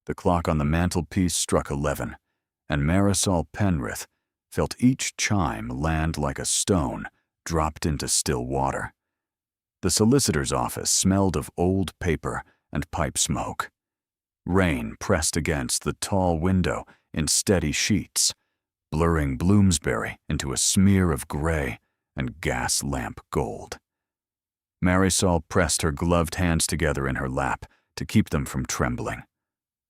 The clock on the mantelpiece struck 11, and Marisol Penrith felt each chime land like a stone dropped into still water. The solicitor's office smelled of old paper and pipe smoke. Rain pressed against the tall window in steady sheets, blurring Bloomsbury into a smear of gray and gas lamp gold. Marisol pressed her gloved hands together in her lap to keep them from trembling.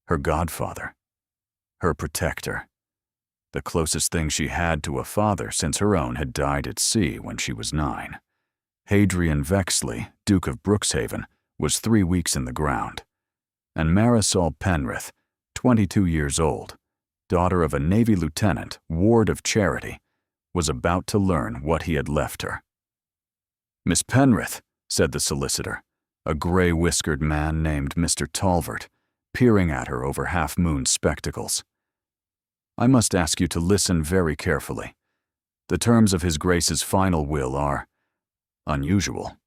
Her godfather. Her protector. The closest thing she had to a father since her own had died at sea when she was 9. Hadrian Vexley, Duke of Brookshaven, was 3 weeks in the ground. And Marisol Penrith, 22 years old, daughter of a Navy lieutenant, ward of Charity, was about to learn what he had left her. "Miss Penrith," said the solicitor, a gray-whiskered man named Mr. Talvert, peering at her over half-moon spectacles. "I must ask you to listen very carefully. The terms of His Grace's final will are unusual."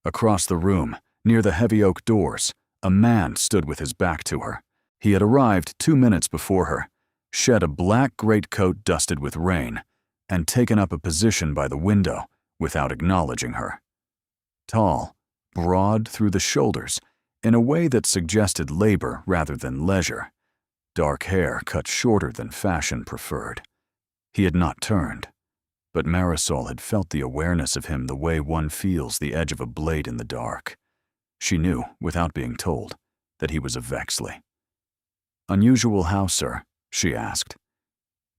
Across the room, near the heavy oak doors, a man stood with his back to her. He had arrived 2 minutes before her, shed a black greatcoat dusted with rain, and taken up a position by the window without acknowledging her. Tall, broad through the shoulders, in a way that suggested labor rather than leisure. Dark hair cut shorter than fashion preferred. He had not turned, but Marisol had felt the awareness of him the way one feels the edge of a blade in the dark. She knew, without being told, that he was a Vexley. "Unusual how, sir?" she asked.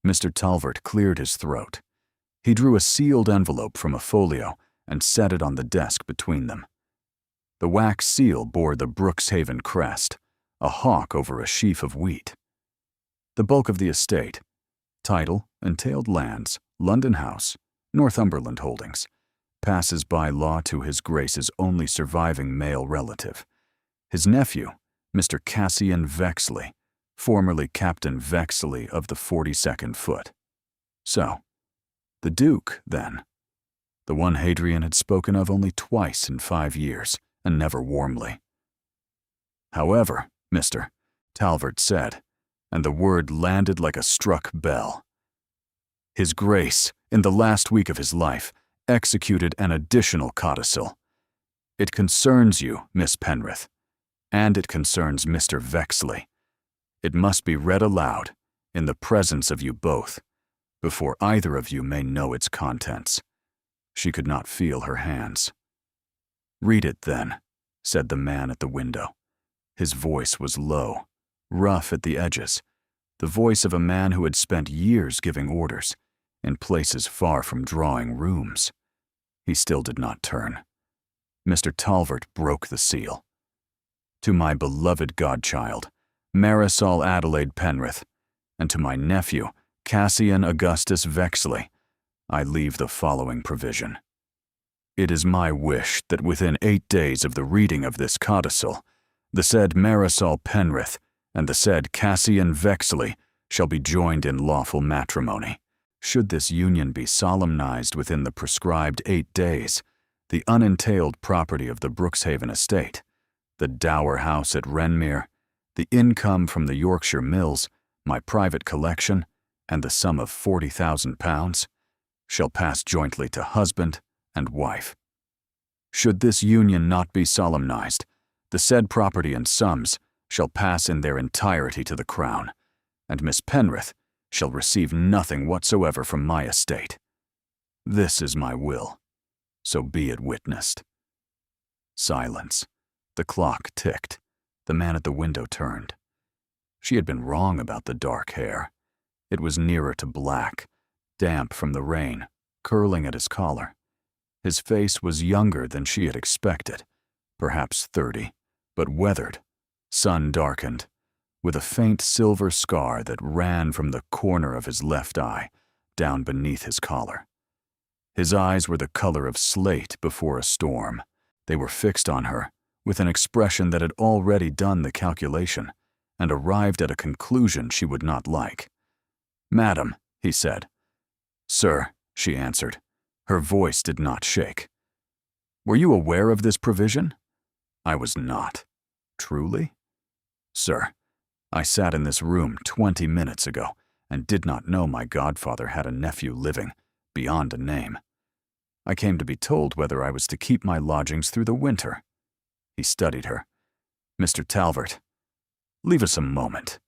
Mr. Talvert cleared his throat. He drew a sealed envelope from a folio and set it on the desk between them. The wax seal bore the Brookshaven crest, a hawk over a sheaf of wheat. The bulk of the estate, title, entailed lands, London House, Northumberland Holdings, passes by law to His Grace's only surviving male relative, his nephew, Mr. Cassian Vexley, formerly Captain Vexley of the 42nd Foot. So, the Duke, then, the one Hadrian had spoken of only twice in 5 years, and never warmly. "However, Mr. Talvert said, and the word landed like a struck bell. His Grace, in the last week of his life, executed an additional codicil. It concerns you, Miss Penrith, and it concerns Mr. Vexley. It must be read aloud, in the presence of you both, before either of you may know its contents." She could not feel her hands. "Read it, then," said the man at the window. His voice was low, rough at the edges, the voice of a man who had spent years giving orders, in places far from drawing rooms. He still did not turn. Mr. Talvert broke the seal. "To my beloved godchild, Marisol Adelaide Penrith, and to my nephew, Cassian Augustus Vexley, I leave the following provision. It is my wish that within 8 days of the reading of this codicil, the said Marisol Penrith and the said Cassian Vexley shall be joined in lawful matrimony. Should this union be solemnized within the prescribed 8 days, the unentailed property of the Brookshaven estate, the dower house at Wrenmere, the income from the Yorkshire mills, my private collection, and the sum of £40,000 shall pass jointly to husband and wife. Should this union not be solemnized, the said property and sums shall pass in their entirety to the Crown, and Miss Penrith shall receive nothing whatsoever from my estate. This is my will, so be it witnessed." Silence. The clock ticked. The man at the window turned. She had been wrong about the dark hair. It was nearer to black, damp from the rain, curling at his collar. His face was younger than she had expected, perhaps 30, but weathered, sun-darkened, with a faint silver scar that ran from the corner of his left eye down beneath his collar. His eyes were the color of slate before a storm. They were fixed on her, with an expression that had already done the calculation and arrived at a conclusion she would not like. "Madam," he said. "Sir," she answered. Her voice did not shake. "Were you aware of this provision?" "I was not." "Truly?" Sir, I sat in this room 20 minutes ago and did not know my godfather had a nephew living, beyond a name. I came to be told whether I was to keep my lodgings through the winter. He studied her. Mr. Talbot, leave us a moment.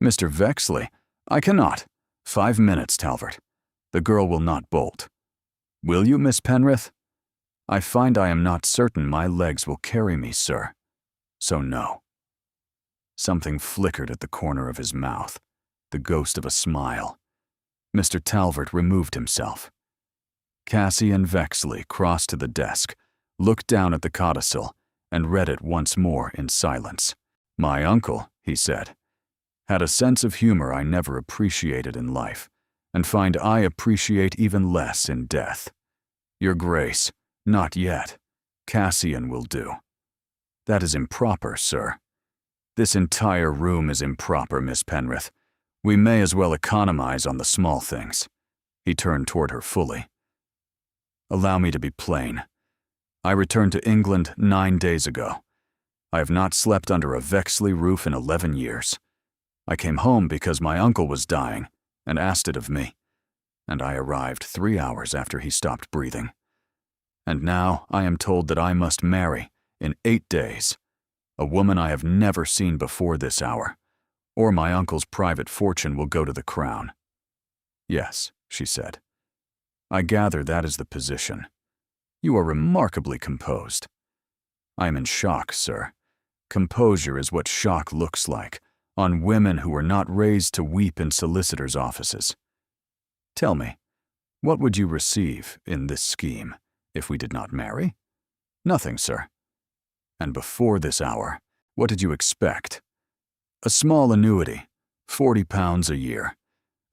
Mr. Vexley, I cannot. 5 minutes, Talbot. The girl will not bolt. Will you, Miss Penrith? I find I am not certain my legs will carry me, sir. So no. Something flickered at the corner of his mouth, the ghost of a smile. Mr. Talbot removed himself. Cassie and Vexley crossed to the desk, looked down at the codicil, and read it once more in silence. My uncle, he said, had a sense of humor I never appreciated in life, and find I appreciate even less in death. Your Grace, not yet. Cassian will do. That is improper, sir. This entire room is improper, Miss Penrith. We may as well economize on the small things. He turned toward her fully. Allow me to be plain. I returned to England 9 days ago. I have not slept under a Vexley roof in 11 years. I came home because my uncle was dying and asked it of me, and I arrived 3 hours after he stopped breathing. And now I am told that I must marry, in 8 days, a woman I have never seen before this hour, or my uncle's private fortune will go to the crown. Yes, she said. I gather that is the position. You are remarkably composed. I am in shock, sir. Composure is what shock looks like on women who were not raised to weep in solicitors' offices. Tell me, what would you receive in this scheme if we did not marry? Nothing, sir. And before this hour, what did you expect? A small annuity, £40 a year,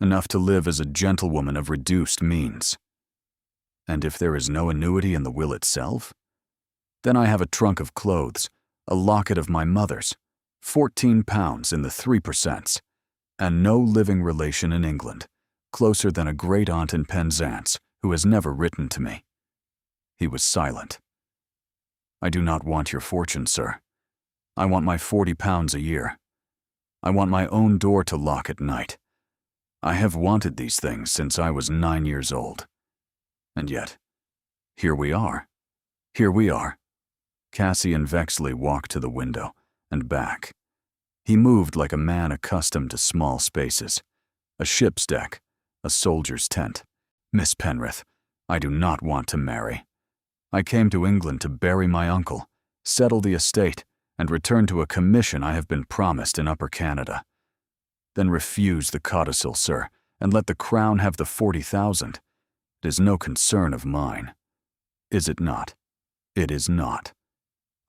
enough to live as a gentlewoman of reduced means. And if there is no annuity in the will itself? Then I have a trunk of clothes, a locket of my mother's, £14 in the 3%, and no living relation in England, closer than a great-aunt in Penzance, who has never written to me. He was silent. I do not want your fortune, sir. I want my £40 a year. I want my own door to lock at night. I have wanted these things since I was 9 years old. And yet, here we are. Here we are. Cassie and Vexley walked to the window and back. He moved like a man accustomed to small spaces. A ship's deck, a soldier's tent. Miss Penrith, I do not want to marry. I came to England to bury my uncle, settle the estate, and return to a commission I have been promised in Upper Canada. Then refuse the codicil, sir, and let the Crown have the 40,000. It is no concern of mine. Is it not? It is not.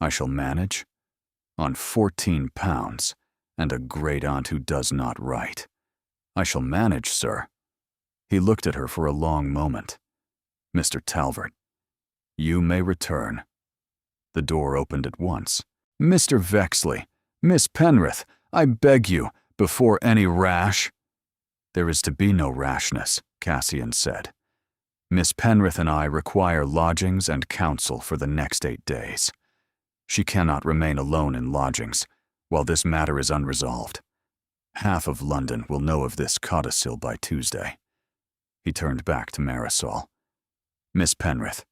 I shall manage on £14 and a great-aunt who does not write. I shall manage, sir. He looked at her for a long moment. Mr. Talbot, you may return. The door opened at once. Mr. Vexley, Miss Penrith, I beg you, before any rash. There is to be no rashness, Cassian said. Miss Penrith and I require lodgings and counsel for the next 8 days. She cannot remain alone in lodgings while this matter is unresolved. Half of London will know of this codicil by Tuesday. He turned back to Marisol. Miss Penrith,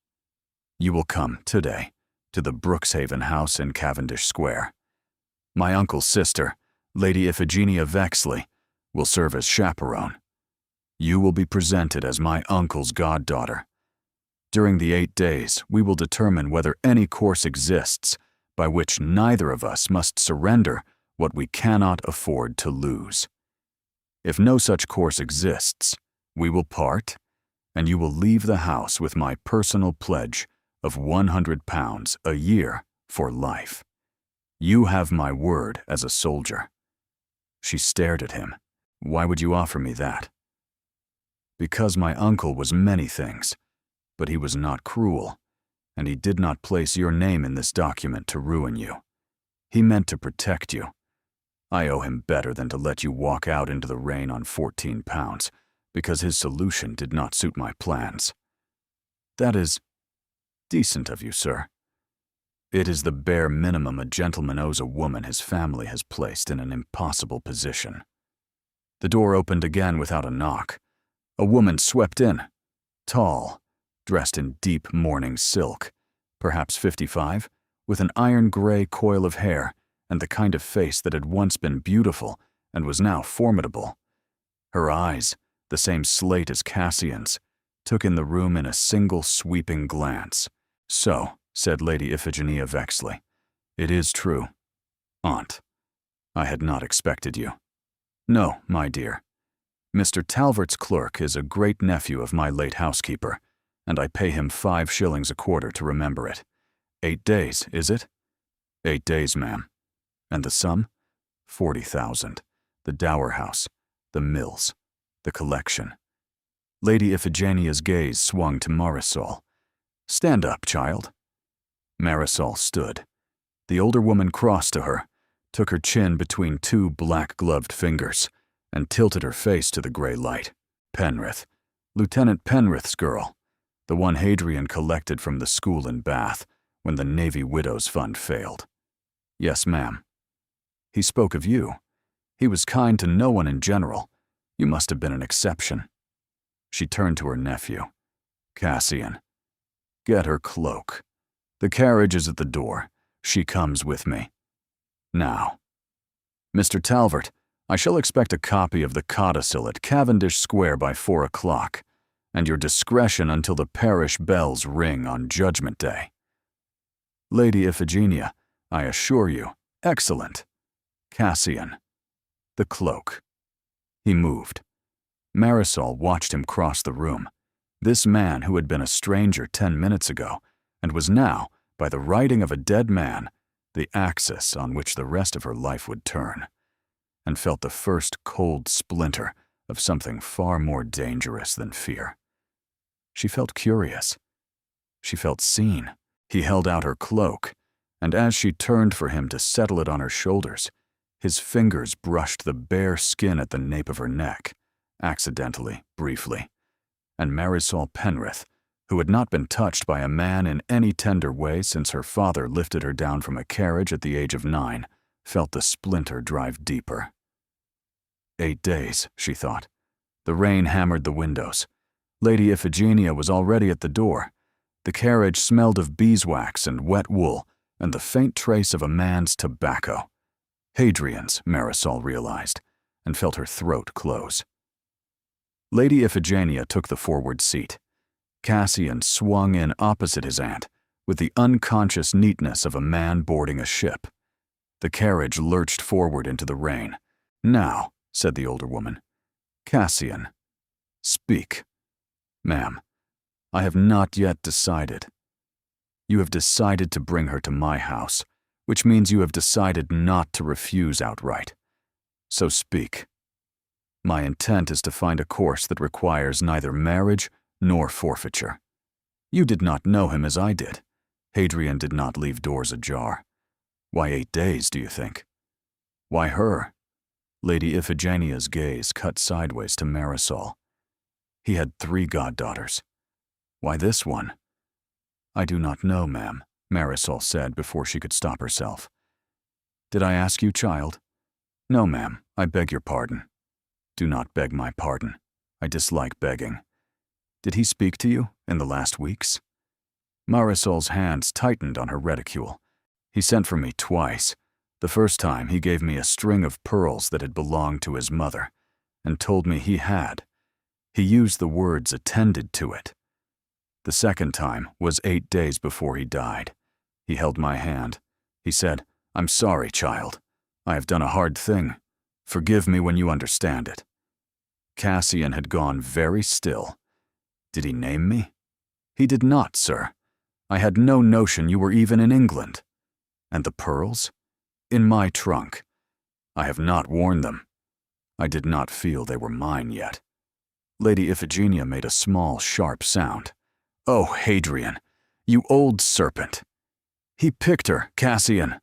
you will come today to the Brookshaven house in Cavendish Square. My uncle's sister, Lady Iphigenia Vexley, will serve as chaperone. You will be presented as my uncle's goddaughter. During the 8 days, we will determine whether any course exists by which neither of us must surrender what we cannot afford to lose. If no such course exists, we will part, and you will leave the house with my personal pledge of £100 a year for life. You have my word as a soldier. She stared at him. Why would you offer me that? Because my uncle was many things, but he was not cruel, and he did not place your name in this document to ruin you. He meant to protect you. I owe him better than to let you walk out into the rain on £14, because his solution did not suit my plans. That is decent of you, sir. It is the bare minimum a gentleman owes a woman his family has placed in an impossible position. The door opened again without a knock. A woman swept in, tall, dressed in deep mourning silk, perhaps 55, with an iron-gray coil of hair and the kind of face that had once been beautiful and was now formidable. Her eyes, the same slate as Cassian's, took in the room in a single sweeping glance. "So," said Lady Iphigenia vexedly, "it is true. Aunt, I had not expected you." "No, my dear. Mr. Talvert's clerk is a great-nephew of my late housekeeper, and I pay him 5 shillings a quarter to remember it. 8 days, is it?" "8 days, ma'am." "And the sum?" 40,000. The dower house, the mills, the collection. Lady Iphigenia's gaze swung to Marisol. "Stand up, child." Marisol stood. The older woman crossed to her, took her chin between 2 black-gloved fingers, and tilted her face to the gray light. "Penrith. Lieutenant Penrith's girl. The one Hadrian collected from the school in Bath when the Navy Widows' Fund failed." "Yes, ma'am." "He spoke of you. He was kind to no one in general. You must have been an exception." She turned to her nephew. "Cassian, get her cloak. The carriage is at the door. She comes with me. Now. Mr. Talvert, I shall expect a copy of the codicil at Cavendish Square by 4 o'clock, and your discretion until the parish bells ring on Judgment Day." "Lady Iphigenia, I assure you, excellent. Cassian, the cloak." He moved. Marisol watched him cross the room. This man who had been a stranger 10 minutes ago, and was now, by the writing of a dead man, the axis on which the rest of her life would turn, and felt the first cold splinter of something far more dangerous than fear. She felt curious. She felt seen. He held out her cloak, and as she turned for him to settle it on her shoulders, his fingers brushed the bare skin at the nape of her neck, accidentally, briefly, and Marisol Penrith, who had not been touched by a man in any tender way since her father lifted her down from a carriage at the age of 9, felt the splinter drive deeper. 8 days, she thought. The rain hammered the windows. Lady Iphigenia was already at the door. The carriage smelled of beeswax and wet wool and the faint trace of a man's tobacco. Hadrian's, Marisol realized, and felt her throat close. Lady Iphigenia took the forward seat. Cassian swung in opposite his aunt, with the unconscious neatness of a man boarding a ship. The carriage lurched forward into the rain. "Now," said the older woman. "Cassian, speak." "Ma'am, I have not yet decided." "You have decided to bring her to my house, which means you have decided not to refuse outright. So speak." "My intent is to find a course that requires neither marriage nor forfeiture. You did not know him as I did. Hadrian did not leave doors ajar. Why 8 days, do you think? Why her?" Lady Iphigenia's gaze cut sideways to Marisol. "He had 3 goddaughters. Why this one?" "I do not know, ma'am," Marisol said before she could stop herself. "Did I ask you, child?" "No, ma'am, I beg your pardon." "Do not beg my pardon. I dislike begging. Did he speak to you in the last weeks?" Marisol's hands tightened on her reticule. "He sent for me twice. The first time he gave me a string of pearls that had belonged to his mother, and told me he had. He used the words attended to it. The second time was 8 days before he died. He held my hand. He said, 'I'm sorry, child. I have done a hard thing. Forgive me when you understand it.' Cassian had gone very still. Did he name me? He did not, sir. I had no notion you were even in England. And the pearls? In my trunk. I have not worn them. I did not feel they were mine yet." Lady Iphigenia made a small, sharp sound. "Oh, Hadrian, you old serpent. He picked her, Cassian,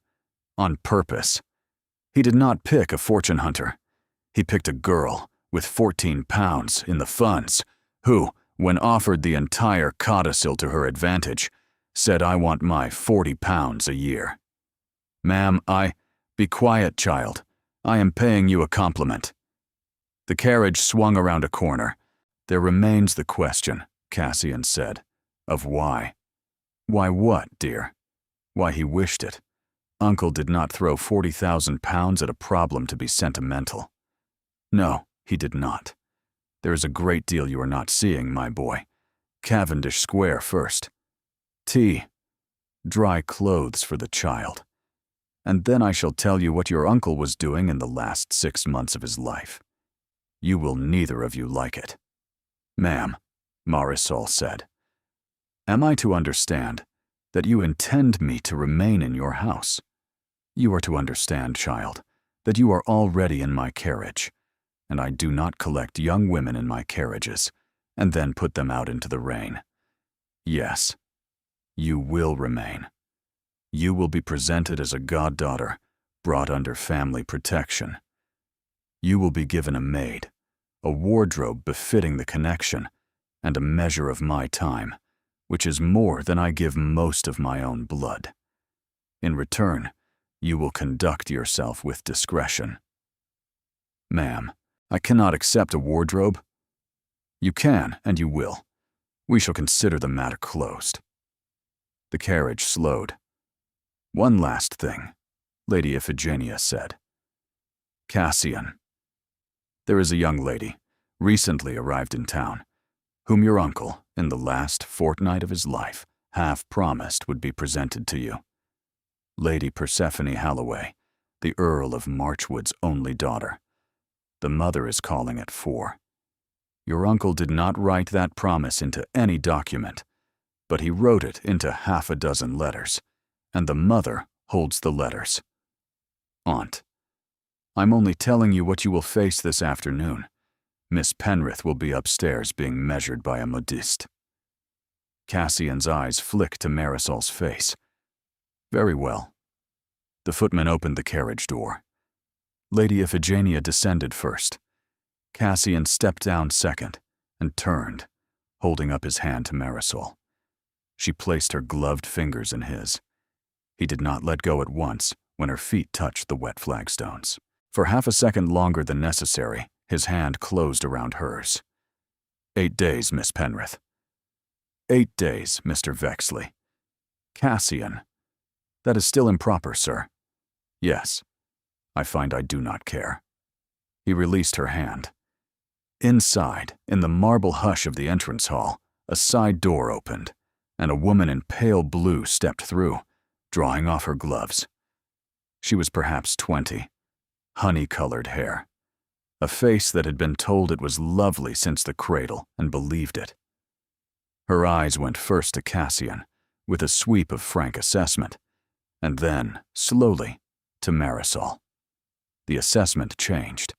on purpose. He did not pick a fortune hunter. He picked a girl with 14 pounds in the funds, who, when offered the entire codicil to her advantage, said I want my 40 pounds a year. Ma'am, Be quiet, child. I am paying you a compliment. The carriage swung around a corner. There remains the question, Cassian said, of why. Why what, dear? Why he wished it. Uncle did not throw 40,000 pounds at a problem to be sentimental. No, he did not. There is a great deal you are not seeing, my boy. Cavendish Square first. Tea. Dry clothes for the child. And then I shall tell you what your uncle was doing in the last 6 months of his life. You will neither of you like it. Ma'am, Marisol said, am I to understand that you intend me to remain in your house? You are to understand, child, that you are already in my carriage, and I do not collect young women in my carriages and then put them out into the rain. Yes, you will remain. You will be presented as a goddaughter, brought under family protection. You will be given a maid, a wardrobe befitting the connection, and a measure of my time, which is more than I give most of my own blood. In return, you will conduct yourself with discretion. Ma'am, I cannot accept a wardrobe. You can, and you will. We shall consider the matter closed. The carriage slowed. One last thing, Lady Iphigenia said. Cassian. There is a young lady, recently arrived in town, whom your uncle, in the last fortnight of his life, half promised would be presented to you. Lady Persephone Halloway, the Earl of Marchwood's only daughter. The mother is calling at 4. Your uncle did not write that promise into any document, but he wrote it into 6 letters, and the mother holds the letters. Aunt, I'm only telling you what you will face this afternoon. Miss Penrith will be upstairs being measured by a modiste. Cassian's eyes flicked to Marisol's face. Very well. The footman opened the carriage door. Lady Iphigenia descended first. Cassian stepped down second and turned, holding up his hand to Marisol. She placed her gloved fingers in his. He did not let go at once when her feet touched the wet flagstones. For half a second longer than necessary, his hand closed around hers. 8 days, Miss Penrith. 8 days, Mr. Vexley. Cassian. That is still improper, sir. Yes. I find I do not care. He released her hand. Inside, in the marble hush of the entrance hall, a side door opened, and a woman in pale blue stepped through, drawing off her gloves. She was perhaps 20, honey-colored hair, a face that had been told it was lovely since the cradle and believed it. Her eyes went first to Cassian, with a sweep of frank assessment, and then, slowly, to Marisol. The assessment changed.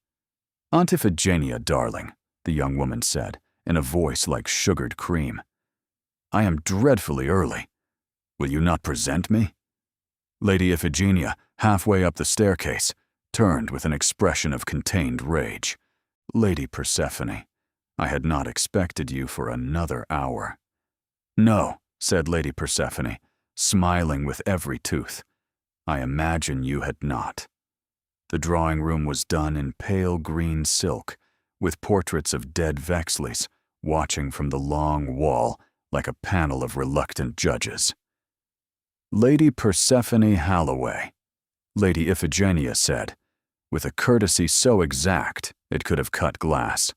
Aunt Iphigenia, darling, the young woman said, in a voice like sugared cream. I am dreadfully early. Will you not present me? Lady Iphigenia, halfway up the staircase, turned with an expression of contained rage. Lady Persephone, I had not expected you for another hour. No, said Lady Persephone, smiling with every tooth. I imagine you had not. The drawing room was done in pale green silk, with portraits of dead Vexleys watching from the long wall like a panel of reluctant judges. Lady Persephone Halloway, Lady Iphigenia said, with a courtesy so exact it could have cut glass.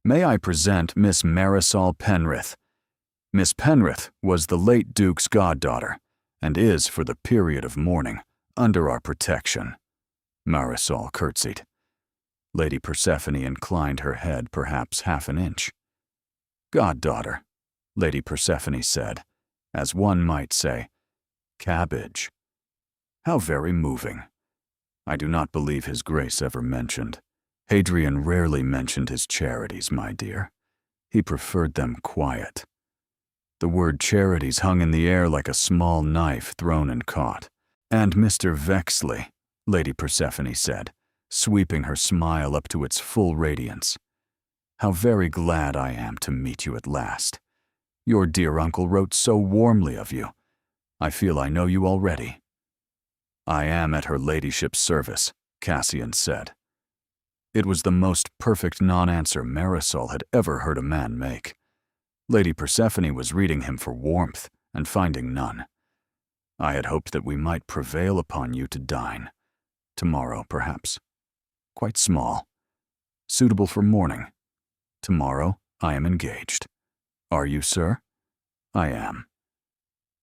May I present Miss Marisol Penrith? Miss Penrith was the late Duke's goddaughter, and is, for the period of mourning, under our protection. Marisol curtsied. Lady Persephone inclined her head perhaps half an inch. Goddaughter, Lady Persephone said, as one might say, cabbage. How very moving. I do not believe His Grace ever mentioned. Hadrian rarely mentioned his charities, my dear. He preferred them quiet. The word charities hung in the air like a small knife thrown and caught. And Mr. Vexley, Lady Persephone said, sweeping her smile up to its full radiance. How very glad I am to meet you at last. Your dear uncle wrote so warmly of you. I feel I know you already." "I am at her ladyship's service," Cassian said. It was the most perfect non-answer Marisol had ever heard a man make. Lady Persephone was reading him for warmth and finding none. "I had hoped that we might prevail upon you to dine. Tomorrow, perhaps. Quite small. Suitable for morning. Tomorrow I am engaged. Are you, sir?" "I am."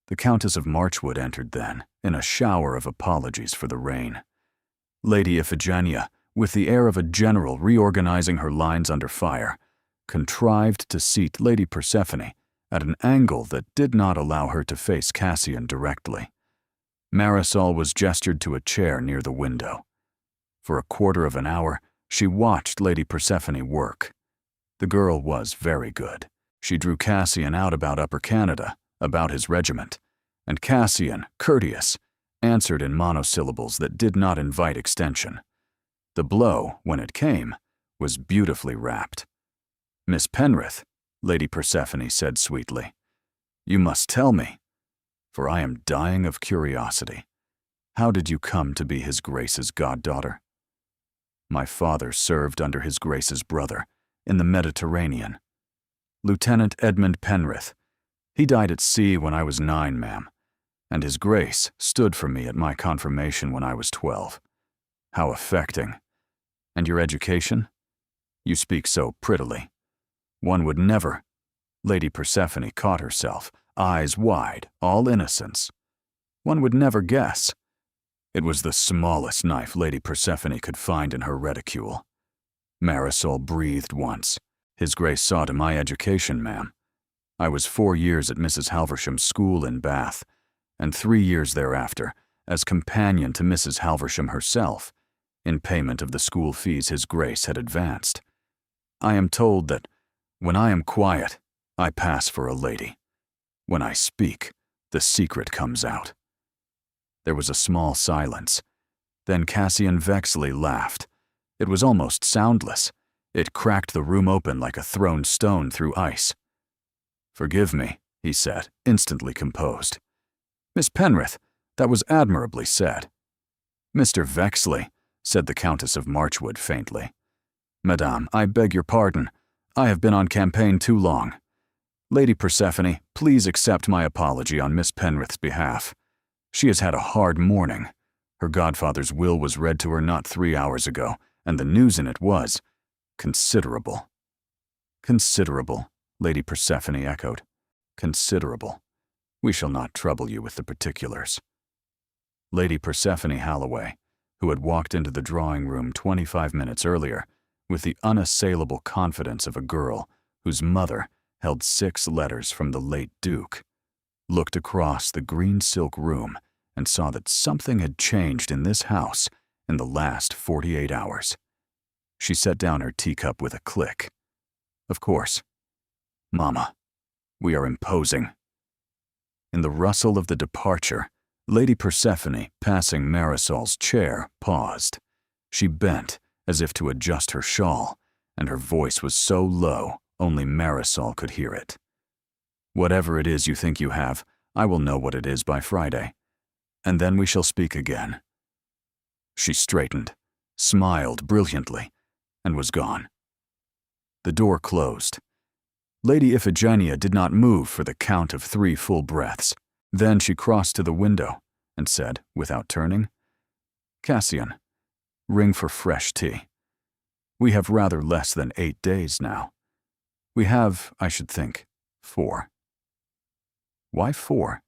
The Countess of Marchwood entered then, in a shower of apologies for the rain. Lady Iphigenia, with the air of a general reorganizing her lines under fire, contrived to seat Lady Persephone at an angle that did not allow her to face Cassian directly. Marisol was gestured to a chair near the window. For a quarter of an hour, she watched Lady Persephone work. The girl was very good. She drew Cassian out about Upper Canada, about his regiment, and Cassian, courteous, answered in monosyllables that did not invite extension. The blow, when it came, was beautifully wrapped. "Miss Penrith," Lady Persephone said sweetly, "you must tell me, for I am dying of curiosity. How did you come to be His Grace's goddaughter?" "My father served under His Grace's brother, in the Mediterranean. Lieutenant Edmund Penrith. He died at sea when I was 9, ma'am, and His Grace stood for me at my confirmation when I was 12. How affecting. And your education? You speak so prettily. One would never—" Lady Persephone caught herself, eyes wide, all innocence. "One would never guess." It was the smallest knife Lady Persephone could find in her reticule. Marisol breathed once. "His Grace saw to my education, ma'am. I was 4 years at Mrs. Halversham's school in Bath, and 3 years thereafter as companion to Mrs. Halversham herself, in payment of the school fees His Grace had advanced. I am told that when I am quiet, I pass for a lady. When I speak, the secret comes out." There was a small silence. Then Cassian Vexley laughed. It was almost soundless. It cracked the room open like a thrown stone through ice. "Forgive me," he said, instantly composed. "Miss Penrith, that was admirably said." "Mr. Vexley," said the Countess of Marchwood faintly. "Madame, I beg your pardon. I have been on campaign too long. Lady Persephone, please accept my apology on Miss Penrith's behalf. She has had a hard morning. Her godfather's will was read to her not 3 hours ago, and the news in it was considerable." "Considerable," Lady Persephone echoed. "Considerable. We shall not trouble you with the particulars." Lady Persephone Halloway, who had walked into the drawing room 25 minutes earlier, with the unassailable confidence of a girl whose mother held 6 letters from the late Duke, looked across the green silk room and saw that something had changed in this house in the last 48 hours. She set down her teacup with a click. "Of course. Mama, we are imposing." In the rustle of the departure, Lady Persephone, passing Marisol's chair, paused. She bent, as if to adjust her shawl, and her voice was so low only Marisol could hear it. "Whatever it is you think you have, I will know what it is by Friday, and then we shall speak again." She straightened, smiled brilliantly, and was gone. The door closed. Lady Iphigenia did not move for the count of 3 full breaths. Then she crossed to the window and said, without turning, "Cassian, ring for fresh tea. We have rather less than 8 days now. We have, I should think, 4. "Why 4?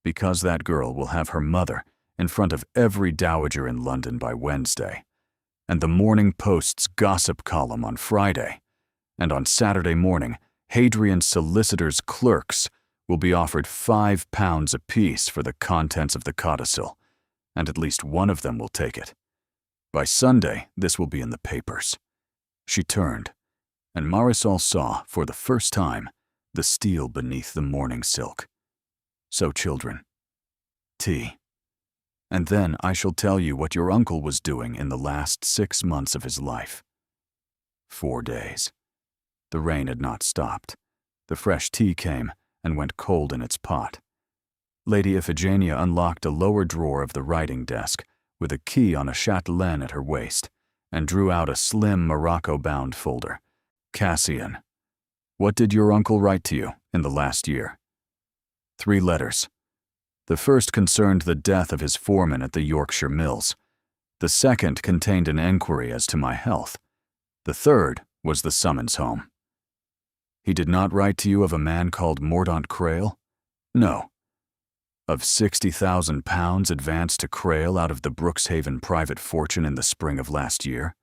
"Because that girl will have her mother in front of every dowager in London by Wednesday, and the Morning Post's gossip column on Friday, and on Saturday morning, Hadrian's solicitors' clerks will be offered £5 apiece for the contents of the codicil, and at least one of them will take it. By Sunday, this will be in the papers." She turned, and Marisol saw, for the first time, the steel beneath the morning silk. "So, children, tea. And then I shall tell you what your uncle was doing in the last 6 months of his life." 4 days. The rain had not stopped. The fresh tea came and went cold in its pot. Lady Iphigenia unlocked a lower drawer of the writing desk with a key on a chatelaine at her waist and drew out a slim Morocco-bound folder. Cassian, what did your uncle write to you in the last year? 3 letters. The first concerned the death of his foreman at the Yorkshire Mills. The second contained an enquiry as to my health. The third was the summons home. He did not write to you of a man called Mordaunt Crail? No. Of £60,000 advanced to Crail out of the Brookshaven private fortune in the spring of last year?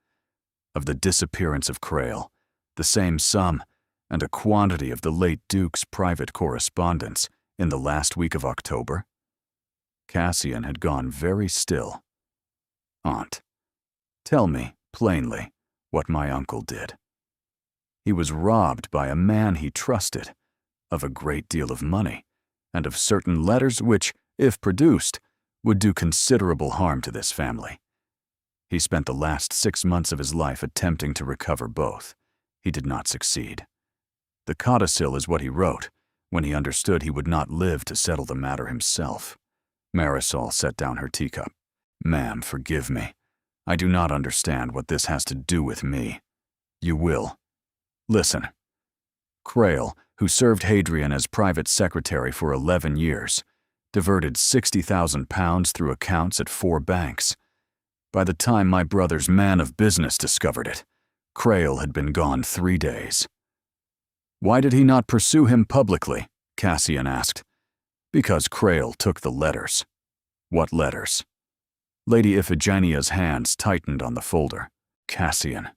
Of the disappearance of Crail, the same sum, and a quantity of the late Duke's private correspondence in the last week of October? Cassian had gone very still. Aunt, tell me, plainly, what my uncle did. He was robbed by a man he trusted, of a great deal of money, and of certain letters which, if produced, would do considerable harm to this family. He spent the last 6 months of his life attempting to recover both. He did not succeed. The codicil is what he wrote, when he understood he would not live to settle the matter himself. Marisol set down her teacup. Ma'am, forgive me. I do not understand what this has to do with me. You will. Listen. Crail, who served Hadrian as private secretary for 11 years, diverted £60,000 through accounts at 4 banks. By the time my brother's man of business discovered it, Crail had been gone 3 days. Why did he not pursue him publicly? Cassian asked. Because Crail took the letters. What letters? Lady Iphigenia's hands tightened on the folder. Cassian,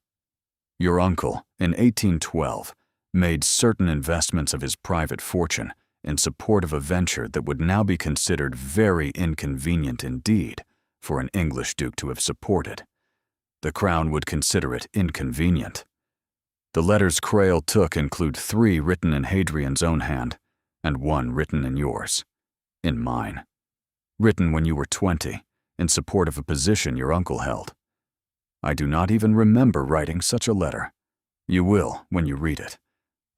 your uncle, in 1812, made certain investments of his private fortune in support of a venture that would now be considered very inconvenient indeed for an English duke to have supported. The Crown would consider it inconvenient. The letters Crail took include 3 written in Hadrian's own hand and 1 written in yours, in mine. Written when you were 20, in support of a position your uncle held. I do not even remember writing such a letter. You will when you read it.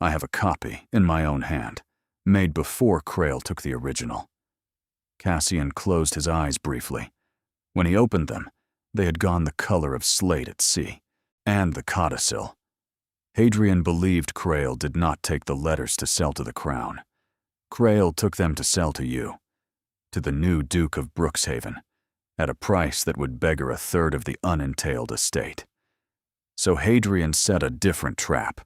I have a copy in my own hand, made before Crail took the original. Cassian closed his eyes briefly. When he opened them, they had gone the color of slate at sea, and the codicil. Hadrian believed Crail did not take the letters to sell to the Crown. Crail took them to sell to you, to the new Duke of Brookshaven, at a price that would beggar a third of the unentailed estate. So Hadrian set a different trap.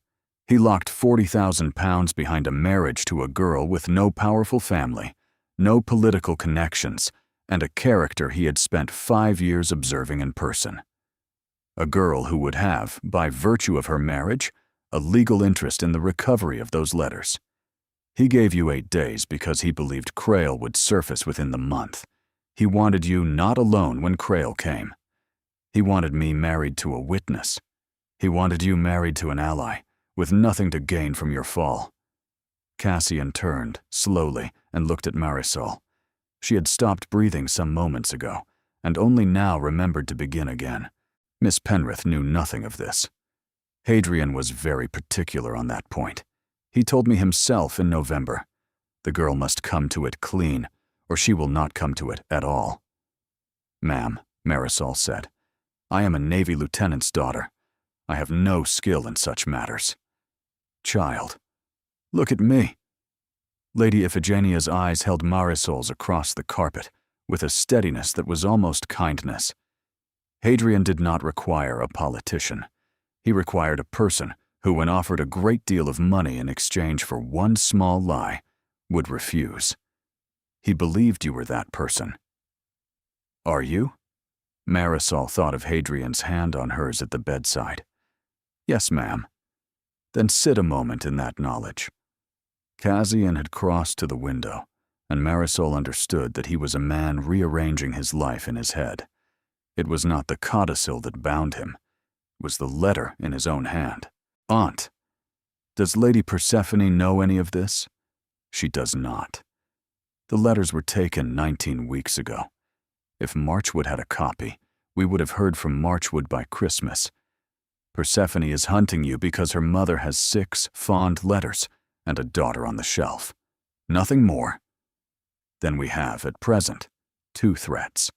He locked £40,000 behind a marriage to a girl with no powerful family, no political connections, and a character he had spent 5 years observing in person. A girl who would have, by virtue of her marriage, a legal interest in the recovery of those letters. He gave you 8 days because he believed Crail would surface within the month. He wanted you not alone when Crail came. He wanted me married to a witness. He wanted you married to an ally, with nothing to gain from your fall. Cassian turned, slowly, and looked at Marisol. She had stopped breathing some moments ago, and only now remembered to begin again. Miss Penrith knew nothing of this. Hadrian was very particular on that point. He told me himself in November. The girl must come to it clean, or she will not come to it at all. Ma'am, Marisol said, I am a Navy lieutenant's daughter. I have no skill in such matters. Child, look at me. Lady Iphigenia's eyes held Marisol's across the carpet, with a steadiness that was almost kindness. Hadrian did not require a politician. He required a person who, when offered a great deal of money in exchange for one small lie, would refuse. He believed you were that person. Are you? Marisol thought of Hadrian's hand on hers at the bedside. Yes, ma'am. Then sit a moment in that knowledge. Cassian had crossed to the window, and Marisol understood that he was a man rearranging his life in his head. It was not the codicil that bound him. It was the letter in his own hand. Aunt, does Lady Persephone know any of this? She does not. The letters were taken 19 weeks ago. If Marchwood had a copy, we would have heard from Marchwood by Christmas. Persephone is hunting you because her mother has 6 fond letters, and a daughter on the shelf. Nothing more. Then we have, at present, 2 threats.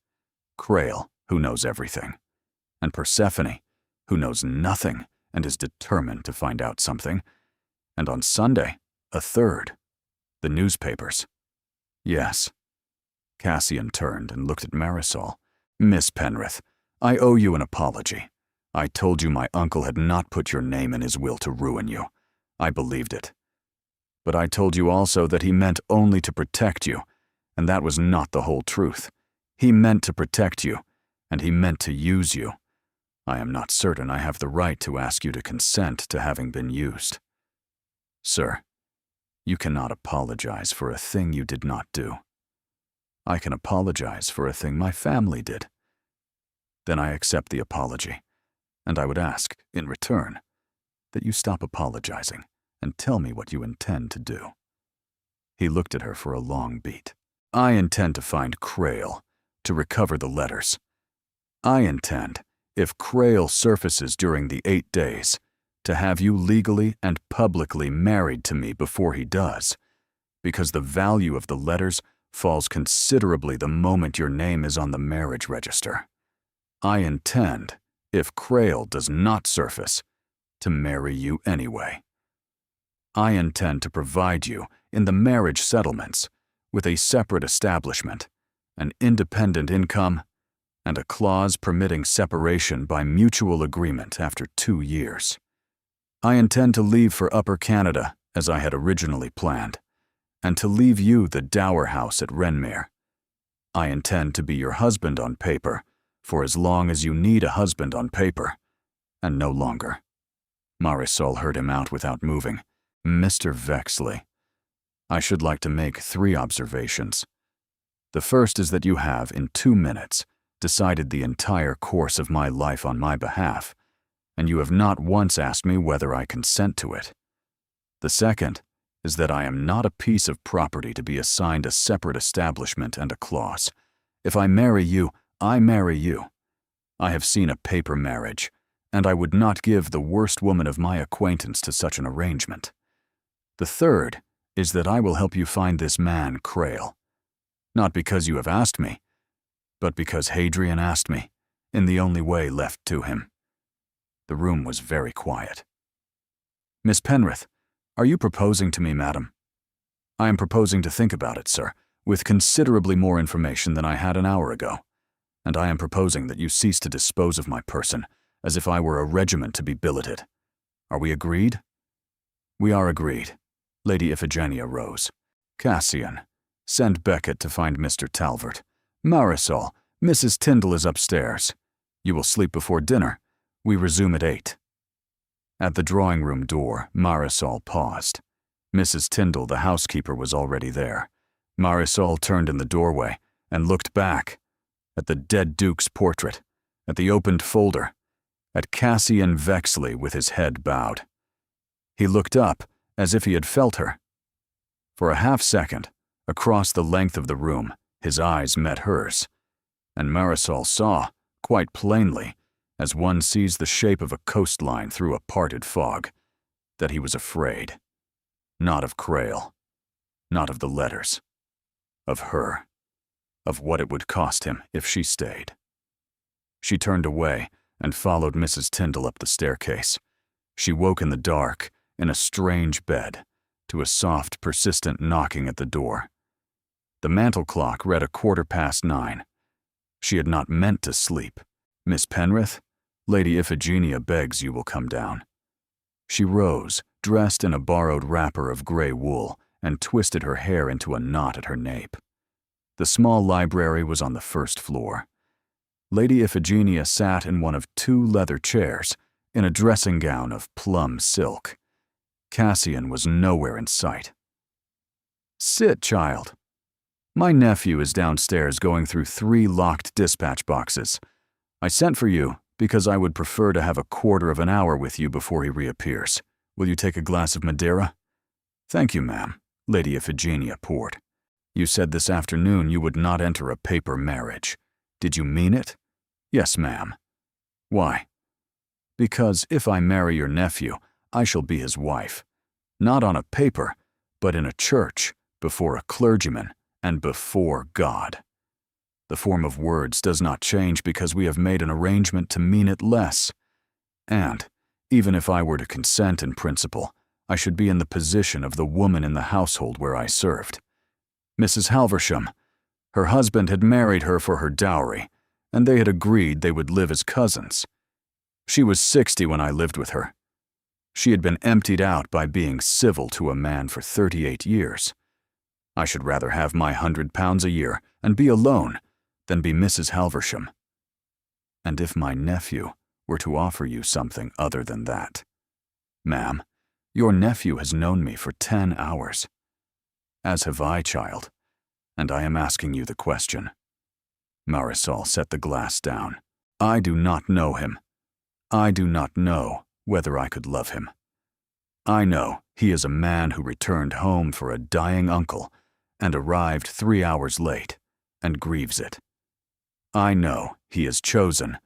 Crail, who knows everything, and Persephone, who knows nothing and is determined to find out something. And on Sunday, a third. The newspapers. Yes. Cassian turned and looked at Marisol. Miss Penrith, I owe you an apology. I told you my uncle had not put your name in his will to ruin you. I believed it. But I told you also that he meant only to protect you, and that was not the whole truth. He meant to protect you, and he meant to use you. I am not certain I have the right to ask you to consent to having been used. Sir, you cannot apologize for a thing you did not do. I can apologize for a thing my family did. Then I accept the apology, and I would ask, in return, that you stop apologizing and tell me what you intend to do. He looked at her for a long beat. I intend to find Crail, to recover the letters. I intend, if Crail surfaces during the 8 days, to have you legally and publicly married to me before he does, because the value of the letters falls considerably the moment your name is on the marriage register. I intend, if Crail does not surface, to marry you anyway. I intend to provide you, in the marriage settlements, with a separate establishment, an independent income, and a clause permitting separation by mutual agreement after 2 years. I intend to leave for Upper Canada, as I had originally planned, and to leave you the dower house at Renmere. I intend to be your husband on paper, for as long as you need a husband on paper, and no longer. Marisol heard him out without moving. Mr. Vexley, I should like to make 3 observations. The first is that you have, in 2 minutes, decided the entire course of my life on my behalf, and you have not once asked me whether I consent to it. The second is that I am not a piece of property to be assigned a separate establishment and a clause. If I marry you, I marry you. I have seen a paper marriage, and I would not give the worst woman of my acquaintance to such an arrangement. The third is that I will help you find this man, Crail. Not because you have asked me, but because Hadrian asked me, in the only way left to him. The room was very quiet. Miss Penrith, are you proposing to me, madam? I am proposing to think about it, sir, with considerably more information than I had an hour ago. And I am proposing that you cease to dispose of my person, as if I were a regiment to be billeted. Are we agreed? We are agreed. Lady Iphigenia rose. Cassian, send Beckett to find Mr. Talvert. Marisol, Mrs. Tyndall is upstairs. You will sleep before dinner. We resume at 8. At the drawing-room door, Marisol paused. Mrs. Tyndall, the housekeeper, was already there. Marisol turned in the doorway and looked back at the dead Duke's portrait, at the opened folder, at Cassian Vexley with his head bowed. He looked up as if he had felt her. For a half-second, across the length of the room, his eyes met hers, and Marisol saw, quite plainly, as one sees the shape of a coastline through a parted fog, that he was afraid. Not of Crail, not of the letters, of her, of what it would cost him if she stayed. She turned away and followed Mrs. Tyndall up the staircase. She woke in the dark, in a strange bed, to a soft, persistent knocking at the door. The mantel clock read 9:15. She had not meant to sleep. Miss Penrith, Lady Iphigenia begs you will come down. She rose, dressed in a borrowed wrapper of gray wool, and twisted her hair into a knot at her nape. The small library was on the first floor. Lady Iphigenia sat in one of 2 leather chairs, in a dressing gown of plum silk. Cassian was nowhere in sight. Sit, child. My nephew is downstairs going through 3 locked dispatch boxes. I sent for you because I would prefer to have a quarter of an hour with you before he reappears. Will you take a glass of Madeira? Thank you, ma'am, Lady Iphigenia poured. You said this afternoon you would not enter a paper marriage. Did you mean it? Yes, ma'am. Why? Because if I marry your nephew, I shall be his wife. Not on a paper, but in a church, before a clergyman, and before God. The form of words does not change because we have made an arrangement to mean it less. And, even if I were to consent in principle, I should be in the position of the woman in the household where I served. Mrs. Halversham. Her husband had married her for her dowry, and they had agreed they would live as cousins. She was 60 when I lived with her. She had been emptied out by being civil to a man for 38 years. I should rather have my £100 a year and be alone than be Mrs. Halversham. And if my nephew were to offer you something other than that, ma'am, your nephew has known me for 10 hours. As have I, child, and I am asking you the question. Marisol set the glass down. I do not know him. I do not know whether I could love him. I know he is a man who returned home for a dying uncle and arrived 3 hours late and grieves it. I know he has chosen,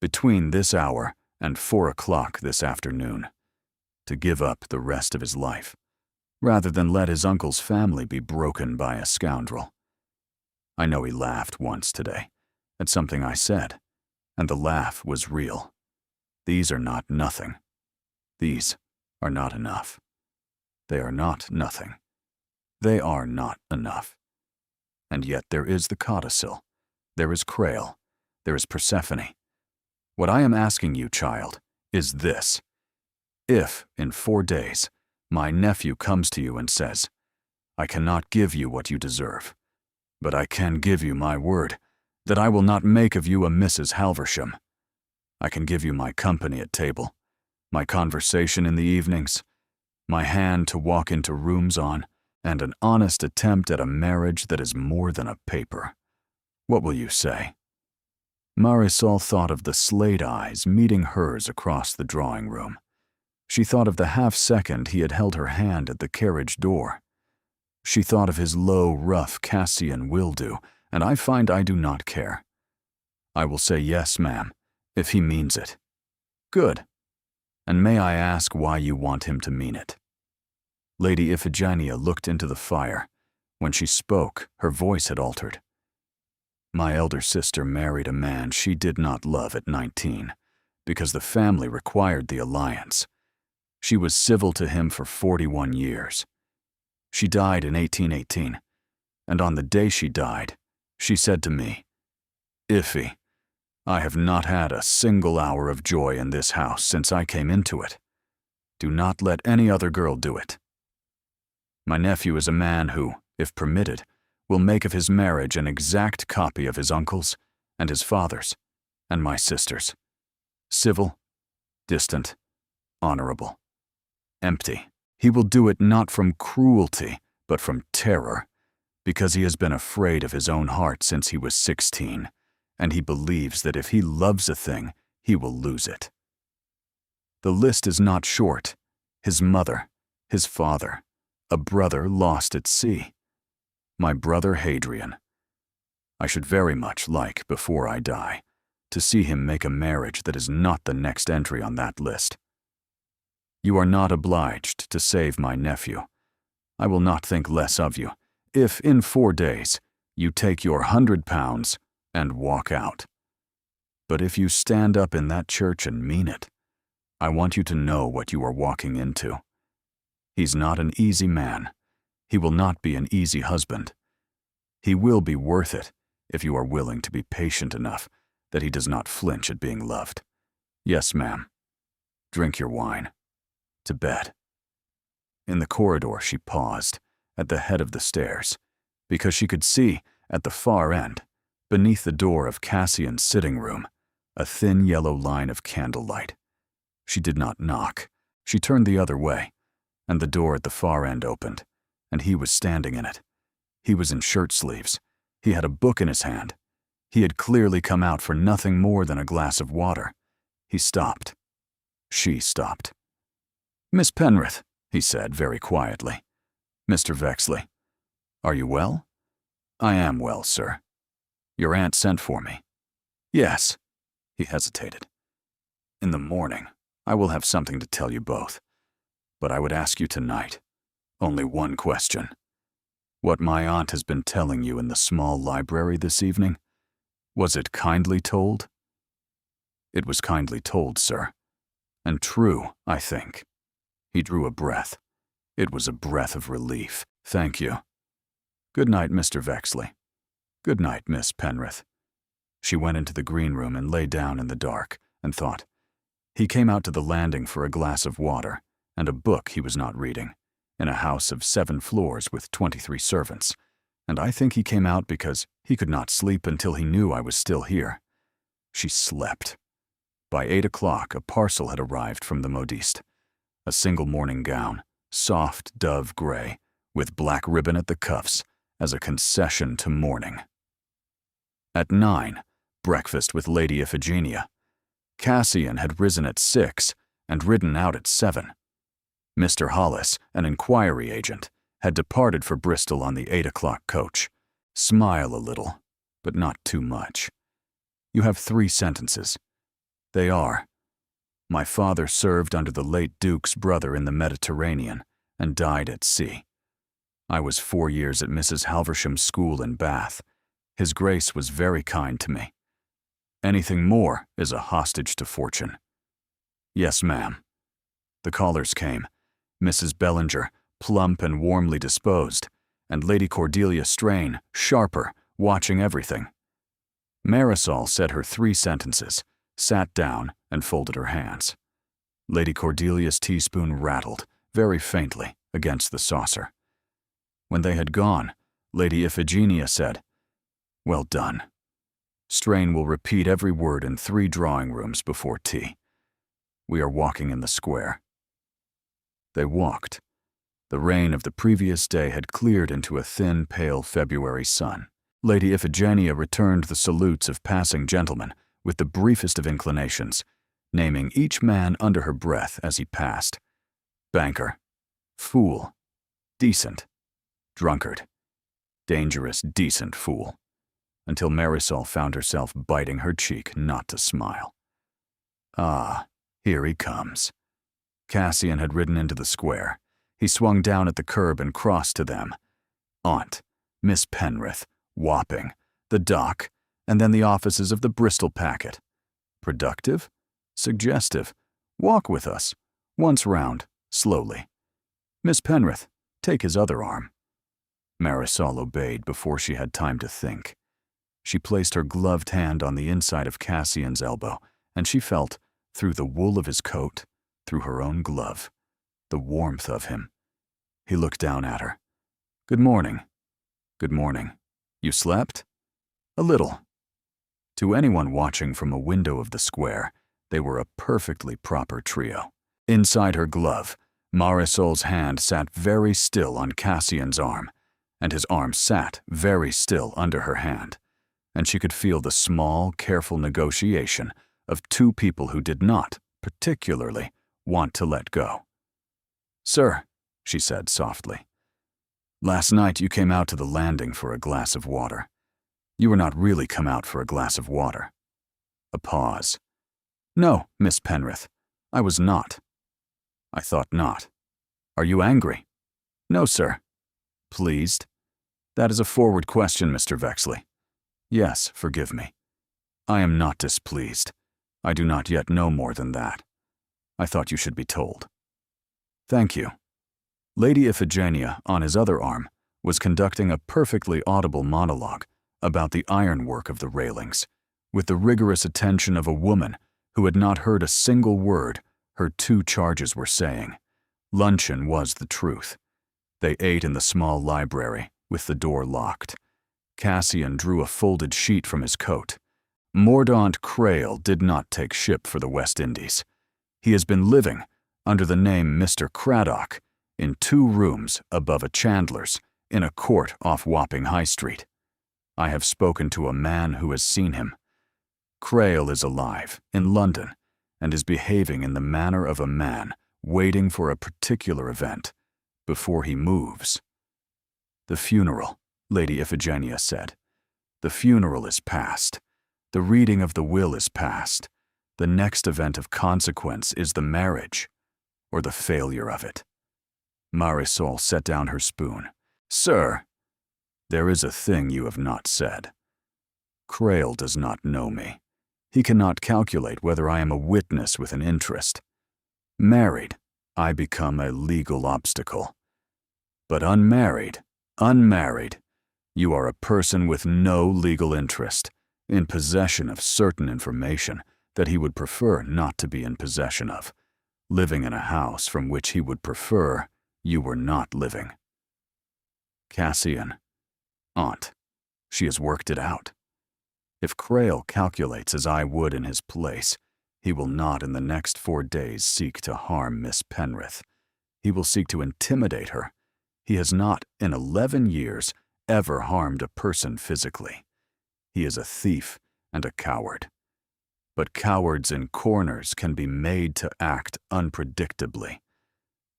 between this hour and 4 o'clock this afternoon, to give up the rest of his life, rather than let his uncle's family be broken by a scoundrel. I know he laughed once today at something I said, and the laugh was real. These are not nothing. These are not enough. They are not nothing. They are not enough. And yet there is the codicil, there is Crail, there is Persephone. What I am asking you, child, is this. If, in 4 days, my nephew comes to you and says, I cannot give you what you deserve, but I can give you my word that I will not make of you a Mrs. Halversham. I can give you my company at table, my conversation in the evenings, my hand to walk into rooms on, and an honest attempt at a marriage that is more than a paper. What will you say? Marisol thought of the slate eyes meeting hers across the drawing room. She thought of the half-second he had held her hand at the carriage door. She thought of his low, rough Cassian will-do, and I find I do not care. I will say yes, ma'am, if he means it. Good. And may I ask why you want him to mean it? Lady Iphigenia looked into the fire. When she spoke, her voice had altered. My elder sister married a man she did not love at 19, because the family required the alliance. She was civil to him for 41 years. She died in 1818, and on the day she died, she said to me, Iphie, I have not had a single hour of joy in this house since I came into it. Do not let any other girl do it. My nephew is a man who, if permitted, will make of his marriage an exact copy of his uncle's and his father's and my sister's. Civil, distant, honorable, empty. He will do it not from cruelty, but from terror, because he has been afraid of his own heart since he was 16, and he believes that if he loves a thing, he will lose it. The list is not short. His mother, his father, a brother lost at sea. My brother Hadrian. I should very much like, before I die, to see him make a marriage that is not the next entry on that list. You are not obliged to save my nephew. I will not think less of you if, in 4 days, you take your £100 and walk out. But if you stand up in that church and mean it, I want you to know what you are walking into. He's not an easy man. He will not be an easy husband. He will be worth it if you are willing to be patient enough that he does not flinch at being loved. Yes, ma'am. Drink your wine. To bed. In the corridor she paused, at the head of the stairs, because she could see, at the far end, beneath the door of Cassian's sitting room, a thin yellow line of candlelight. She did not knock. She turned the other way, and the door at the far end opened, and he was standing in it. He was in shirt sleeves. He had a book in his hand. He had clearly come out for nothing more than a glass of water. He stopped. She stopped. Miss Penrith, he said very quietly. Mr. Vexley. Are you well? I am well, sir. Your aunt sent for me. Yes. He hesitated. In the morning, I will have something to tell you both. But I would ask you tonight, Only one question. What my aunt has been telling you in the small library this evening, was it kindly told? It was kindly told, sir. And true, I think. He drew a breath. It was a breath of relief. Thank you. Good night, Mr. Vexley. Good night, Miss Penrith. She went into the green room and lay down in the dark and thought. He came out to the landing for a glass of water and a book he was not reading, in a house of 7 floors with 23 servants, and I think he came out because he could not sleep until he knew I was still here. She slept. By 8 o'clock, a parcel had arrived from the modiste. A single morning gown, soft dove gray, with black ribbon at the cuffs, as a concession to mourning. At 9, breakfast with Lady Iphigenia. Cassian had risen at 6 and ridden out at 7. Mr. Hollis, an inquiry agent, had departed for Bristol on the 8 o'clock coach. Smile a little, but not too much. You have 3 sentences. They are, my father served under the late Duke's brother in the Mediterranean and died at sea. I was 4 years at Mrs. Halversham's school in Bath. His Grace was very kind to me. Anything more is a hostage to fortune. Yes, ma'am. The callers came. Mrs. Bellinger, plump and warmly disposed, and Lady Cordelia Strain, sharper, watching everything. Marisol said her 3 sentences, sat down, and folded her hands. Lady Cordelia's teaspoon rattled, very faintly, against the saucer. When they had gone, Lady Iphigenia said, Well done. Strain will repeat every word in 3 drawing rooms before tea. We are walking in the square. They walked. The rain of the previous day had cleared into a thin, pale February sun. Lady Iphigenia returned the salutes of passing gentlemen with the briefest of inclinations, naming each man under her breath as he passed. Banker, fool, decent, drunkard, dangerous, decent fool, until Marisol found herself biting her cheek not to smile. Ah, here he comes. Cassian had ridden into the square. He swung down at the curb and crossed to them. Aunt, Miss Penrith, Wapping, the dock, and then the offices of the Bristol packet. Productive? Suggestive. Walk with us. Once round, slowly. Miss Penrith, take his other arm. Marisol obeyed before she had time to think. She placed her gloved hand on the inside of Cassian's elbow, and she felt, through the wool of his coat, through her own glove, the warmth of him. He looked down at her. Good morning. Good morning. You slept? A little. To anyone watching from a window of the square, they were a perfectly proper trio. Inside her glove, Marisol's hand sat very still on Cassian's arm, and his arm sat very still under her hand, and she could feel the small, careful negotiation of 2 people who did not, particularly, want to let go. Sir, she said softly, last night you came out to the landing for a glass of water. You were not really come out for a glass of water. A pause. No, Miss Penrith, I was not. I thought not. Are you angry? No, sir. Pleased? That is a forward question, Mr. Vexley. Yes, forgive me. I am not displeased. I do not yet know more than that. I thought you should be told. Thank you. Lady Iphigenia, on his other arm, was conducting a perfectly audible monologue about the ironwork of the railings, with the rigorous attention of a woman who had not heard a single word her 2 charges were saying. Luncheon was the truth. They ate in the small library, with the door locked. Cassian drew a folded sheet from his coat. Mordaunt Crail did not take ship for the West Indies. He has been living, under the name Mr. Craddock, in 2 rooms above a chandler's, in a court off Wapping High Street. I have spoken to a man who has seen him. Crail is alive, in London, and is behaving in the manner of a man waiting for a particular event, before he moves. The funeral, Lady Iphigenia said. The funeral is past. The reading of the will is past. The next event of consequence is the marriage, or the failure of it. Marisol set down her spoon. Sir, there is a thing you have not said. Crail does not know me. He cannot calculate whether I am a witness with an interest. Married, I become a legal obstacle. But unmarried, you are a person with no legal interest, in possession of certain information that he would prefer not to be in possession of, living in a house from which he would prefer you were not living. Cassian, Aunt, she has worked it out. If Crail calculates as I would in his place, he will not in the next 4 days seek to harm Miss Penrith. He will seek to intimidate her. He has not, in 11 years, ever harmed a person physically. He is a thief and a coward. But cowards in corners can be made to act unpredictably.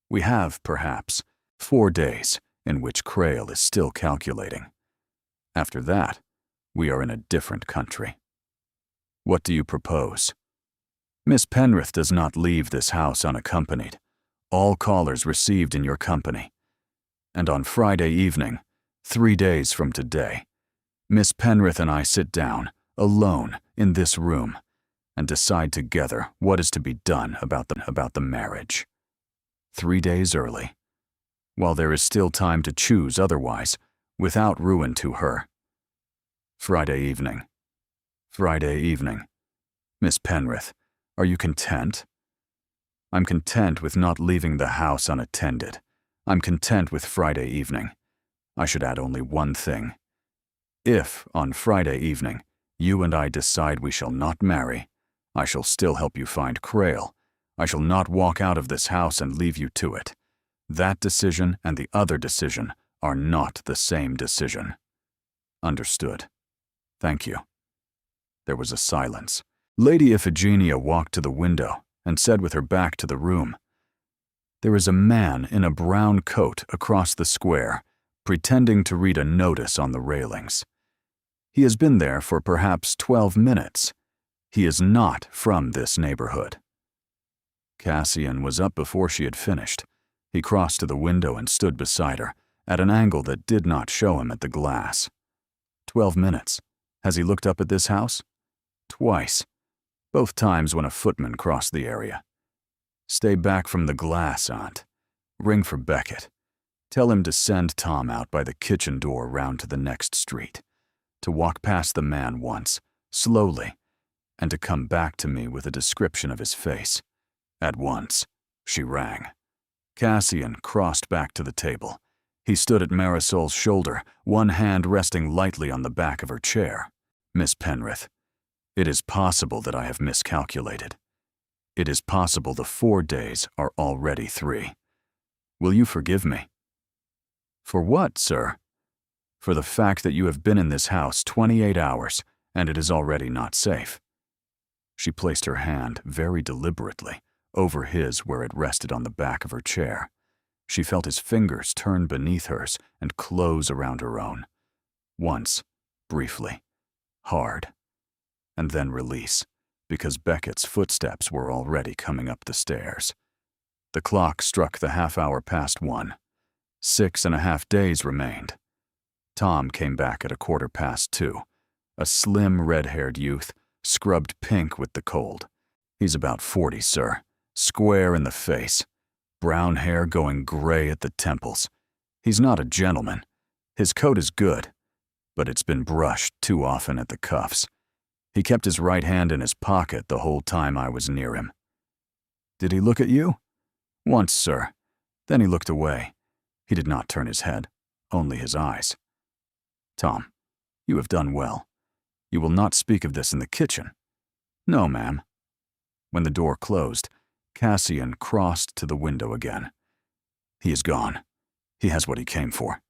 We have, perhaps, 4 days in which Crail is still calculating. After that, we are in a different country. What do you propose? Miss Penrith does not leave this house unaccompanied. All callers received in your company. And on Friday evening, 3 days from today, Miss Penrith and I sit down, alone, in this room, and decide together what is to be done about the marriage. 3 days early, while there is still time to choose otherwise, without ruin to her. Friday evening. Miss Penrith, are you content? I'm content with not leaving the house unattended. I'm content with Friday evening. I should add only one thing. If, on Friday evening, you and I decide we shall not marry, I shall still help you find Crail. I shall not walk out of this house and leave you to it. That decision and the other decision are not the same decision. Understood. Thank you. There was a silence. Lady Iphigenia walked to the window and said with her back to the room, There is a man in a brown coat across the square, pretending to read a notice on the railings. He has been there for perhaps 12 minutes. He is not from this neighborhood. Cassian was up before she had finished. He crossed to the window and stood beside her, at an angle that did not show him at the glass. 12 minutes. Has he looked up at this house? Twice. Both times when a footman crossed the area. Stay back from the glass, Aunt. Ring for Beckett. Tell him to send Tom out by the kitchen door round to the next street, to walk past the man once, slowly, and to come back to me with a description of his face. At once, she rang. Cassian crossed back to the table. He stood at Marisol's shoulder, one hand resting lightly on the back of her chair. Miss Penrith, it is possible that I have miscalculated. It is possible the 4 days are already 3. Will you forgive me? For what, sir? For the fact that you have been in this house 28 hours, and it is already not safe. She placed her hand very deliberately over his where it rested on the back of her chair. She felt his fingers turn beneath hers and close around her own. Once, briefly, hard, and then release, because Beckett's footsteps were already coming up the stairs. The clock struck the half-hour past 1. 6.5 days remained. Tom came back at 2:15, a slim, red-haired youth, scrubbed pink with the cold. He's about 40, sir, square in the face, brown hair going gray at the temples. He's not a gentleman. His coat is good, but it's been brushed too often at the cuffs. He kept his right hand in his pocket the whole time I was near him. Did he look at you? Once, sir. Then he looked away. He did not turn his head, only his eyes. Tom, you have done well. You will not speak of this in the kitchen. No, ma'am. When the door closed, Cassian crossed to the window again. He is gone. He has what he came for.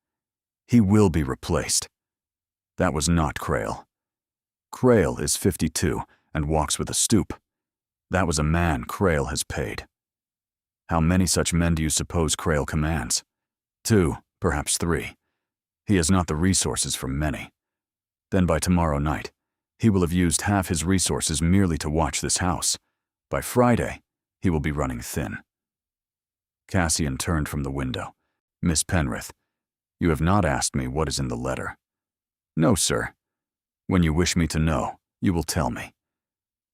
He will be replaced. That was not Crail. Crail is 52 and walks with a stoop. That was a man Crail has paid. How many such men do you suppose Crail commands? 2, perhaps 3. He has not the resources for many. Then by tomorrow night, he will have used half his resources merely to watch this house. By Friday, he will be running thin. Cassian turned from the window. "Miss Penrith, you have not asked me what is in the letter." "No, sir. When you wish me to know, you will tell me.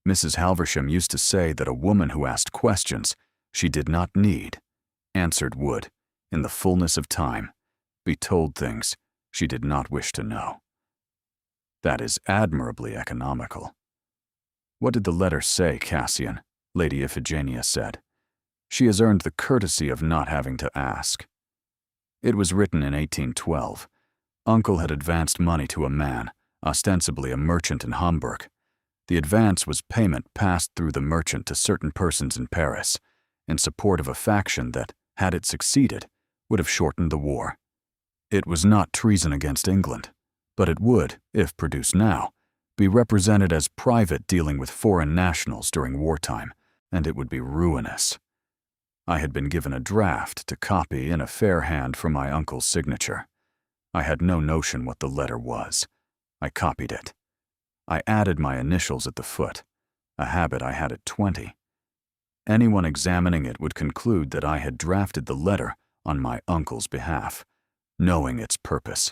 Mrs. Halversham used to say that a woman who asked questions she did not need, answered would, in the fullness of time, be told things she did not wish to know." "That is admirably economical." "What did the letter say, Cassian?" Lady Iphigenia said. "She has earned the courtesy of not having to ask." "It was written in 1812. Uncle had advanced money to a man, ostensibly a merchant in Hamburg. The advance was payment passed through the merchant to certain persons in Paris, in support of a faction that, had it succeeded, would have shortened the war. It was not treason against England, but it would, if produced now, be represented as private dealing with foreign nationals during wartime, and it would be ruinous. I had been given a draft to copy in a fair hand for my uncle's signature. I had no notion what the letter was. I copied it. I added my initials at the foot, a habit I had at 20. Anyone examining it would conclude that I had drafted the letter on my uncle's behalf, knowing its purpose.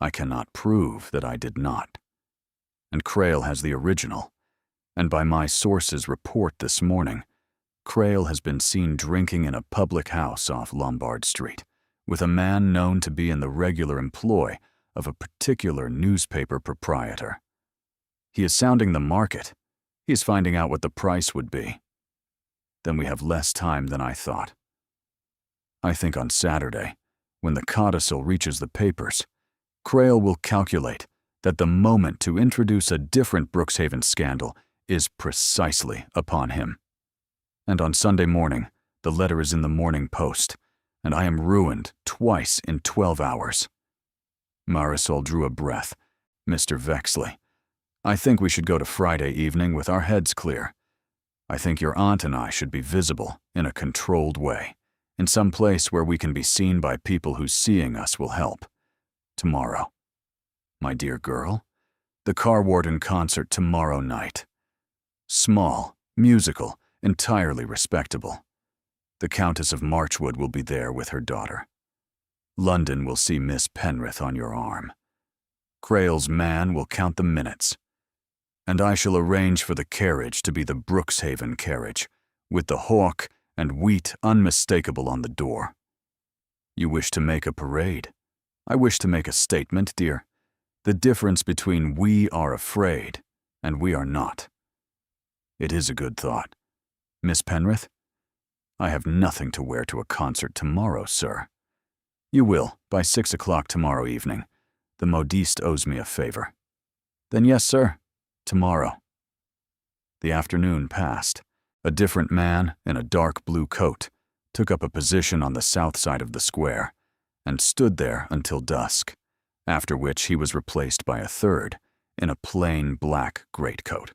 I cannot prove that I did not. And Crail has the original, and by my source's report this morning, Crail has been seen drinking in a public house off Lombard Street with a man known to be in the regular employ of a particular newspaper proprietor. He is sounding the market. He is finding out what the price would be. Then we have less time than I thought. I think on Saturday, when the codicil reaches the papers, Crail will calculate that the moment to introduce a different Brookshaven scandal is precisely upon him. And on Sunday morning, the letter is in the Morning Post, and I am ruined twice in 12 hours. Marisol drew a breath. "Mr. Vexley, I think we should go to Friday evening with our heads clear. I think your aunt and I should be visible in a controlled way, in some place where we can be seen by people whose seeing us will help. Tomorrow. My dear girl, the Carwarden concert tomorrow night. Small, musical, entirely respectable. The Countess of Marchwood will be there with her daughter. London will see Miss Penrith on your arm. Crail's man will count the minutes. And I shall arrange for the carriage to be the Brookshaven carriage, with the hawk and wheat unmistakable on the door. You wish to make a parade. I wish to make a statement, dear. The difference between we are afraid and we are not. It is a good thought. Miss Penrith, I have nothing to wear to a concert tomorrow, sir. You will, by 6 o'clock tomorrow evening. The modiste owes me a favor. Then yes, sir. Tomorrow. The afternoon passed. A different man, in a dark blue coat, took up a position on the south side of the square, and stood there until dusk, after which he was replaced by a third, in a plain black greatcoat.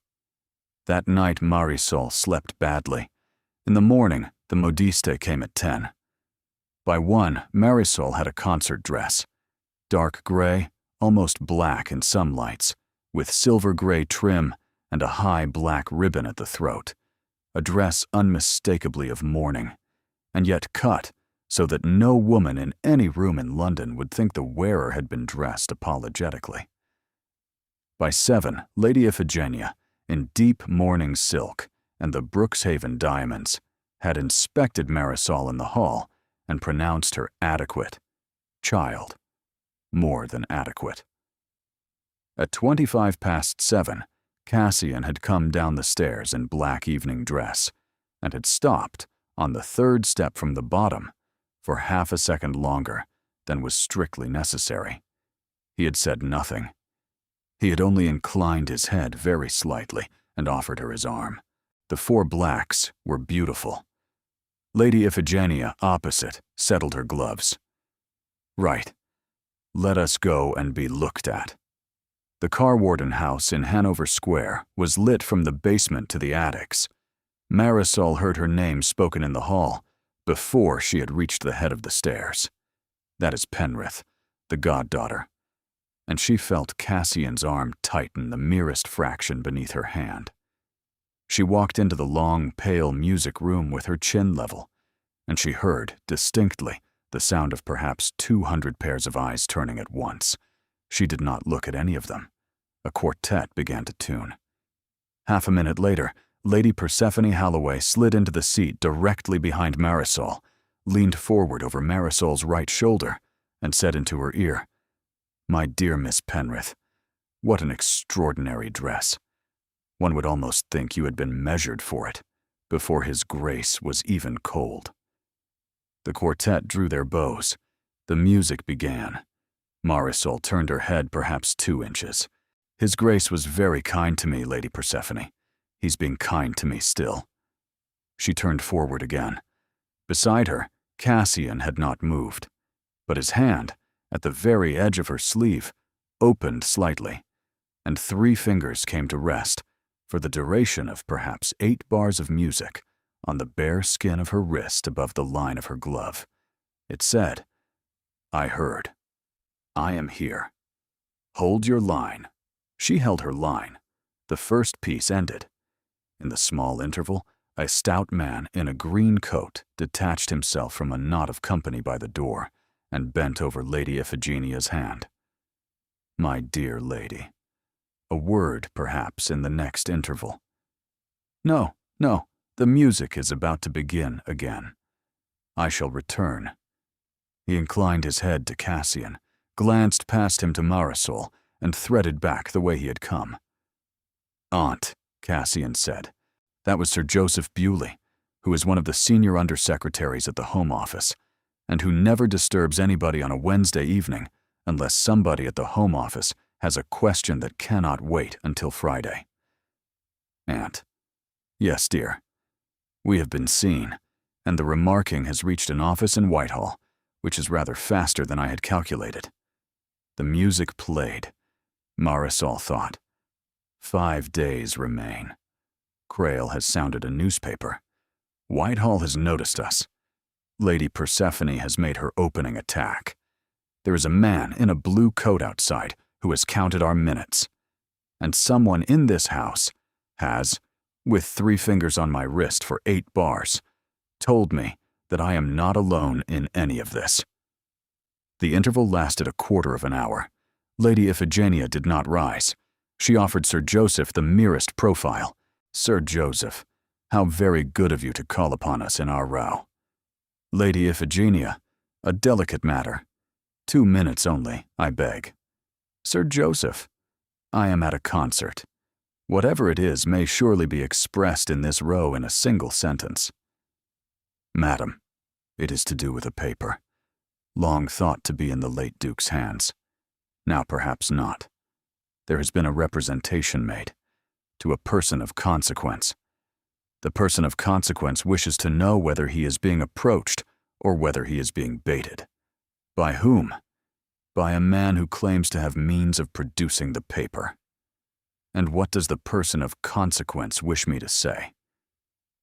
That night Marisol slept badly. In the morning, the modiste came at 10. By 1, Marisol had a concert dress, dark gray, almost black in some lights, with silver gray trim and a high black ribbon at the throat, a dress unmistakably of mourning, and yet cut so that no woman in any room in London would think the wearer had been dressed apologetically. By 7, Lady Iphigenia, in deep mourning silk and the Brookshaven diamonds, had inspected Marisol in the hall and pronounced her adequate. Child. More than adequate. At 7:25, Cassian had come down the stairs in black evening dress and had stopped on the third step from the bottom for half a second longer than was strictly necessary. He had said nothing. He had only inclined his head very slightly and offered her his arm. The 4 blacks were beautiful. Lady Iphigenia, opposite, settled her gloves. Right. Let us go and be looked at. The Carwarden house in Hanover Square was lit from the basement to the attics. Marisol heard her name spoken in the hall before she had reached the head of the stairs. That is Penrith, the goddaughter. And she felt Cassian's arm tighten the merest fraction beneath her hand. She walked into the long, pale music room with her chin level, and she heard, distinctly, the sound of perhaps 200 pairs of eyes turning at once. She did not look at any of them. A quartet began to tune. Half a minute later, Lady Persephone Holloway slid into the seat directly behind Marisol, leaned forward over Marisol's right shoulder, and said into her ear, "My dear Miss Penrith, what an extraordinary dress. One would almost think you had been measured for it, before His Grace was even cold." The quartet drew their bows. The music began. Marisol turned her head perhaps 2 inches. "His Grace was very kind to me, Lady Persephone. He's being kind to me still." She turned forward again. Beside her, Cassian had not moved, but his hand, at the very edge of her sleeve, opened slightly, and 3 fingers came to rest, for the duration of perhaps 8 bars of music, on the bare skin of her wrist above the line of her glove. It said, "I heard. I am here. Hold your line." She held her line. The first piece ended. In the small interval, a stout man in a green coat detached himself from a knot of company by the door and bent over Lady Iphigenia's hand. "My dear lady." A word, perhaps, in the next interval. "No, no, the music is about to begin again. I shall return." He inclined his head to Cassian, glanced past him to Marisol, and threaded back the way he had come. "Aunt," Cassian said. That was Sir Joseph Bewley, who is one of the senior undersecretaries at the Home Office, and who never disturbs anybody on a Wednesday evening unless somebody at the Home Office has a question that cannot wait until Friday. "Aunt." "Yes, dear. We have been seen, and the remarking has reached an office in Whitehall, which is rather faster than I had calculated." The music played. Marisol thought, 5 days remain. Crail has sounded a newspaper. Whitehall has noticed us. Lady Persephone has made her opening attack. There is a man in a blue coat outside who has counted our minutes. And someone in this house has, with 3 fingers on my wrist for 8 bars, told me that I am not alone in any of this. The interval lasted a quarter of an hour. Lady Iphigenia did not rise. She offered Sir Joseph the merest profile. "Sir Joseph, how very good of you to call upon us in our row." "Lady Iphigenia, a delicate matter. 2 minutes only, I beg." "Sir Joseph, I am at a concert. Whatever it is may surely be expressed in this row in a single sentence." "Madam, it is to do with a paper. Long thought to be in the late Duke's hands. Now perhaps not. There has been a representation made to a person of consequence. The person of consequence wishes to know whether he is being approached or whether he is being baited. By whom? By a man who claims to have means of producing the paper. And what does the person of consequence wish me to say?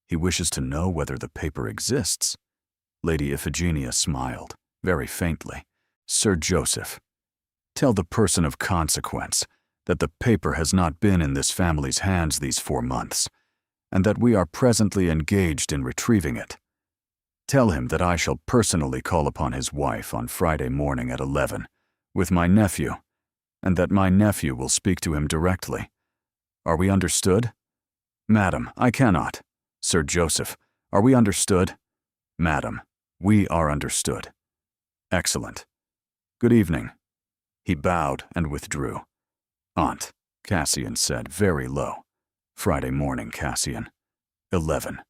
He wishes to know whether the paper exists." Lady Iphigenia smiled, very faintly. "Sir Joseph, tell the person of consequence that the paper has not been in this family's hands these 4 months, and that we are presently engaged in retrieving it. Tell him that I shall personally call upon his wife on Friday morning at 11, with my nephew, and that my nephew will speak to him directly. Are we understood?" "Madam, I cannot." "Sir Joseph, are we understood?" "Madam, we are understood." "Excellent. Good evening." He bowed and withdrew. "Aunt," Cassian said very low. "Friday morning, Cassian. 11.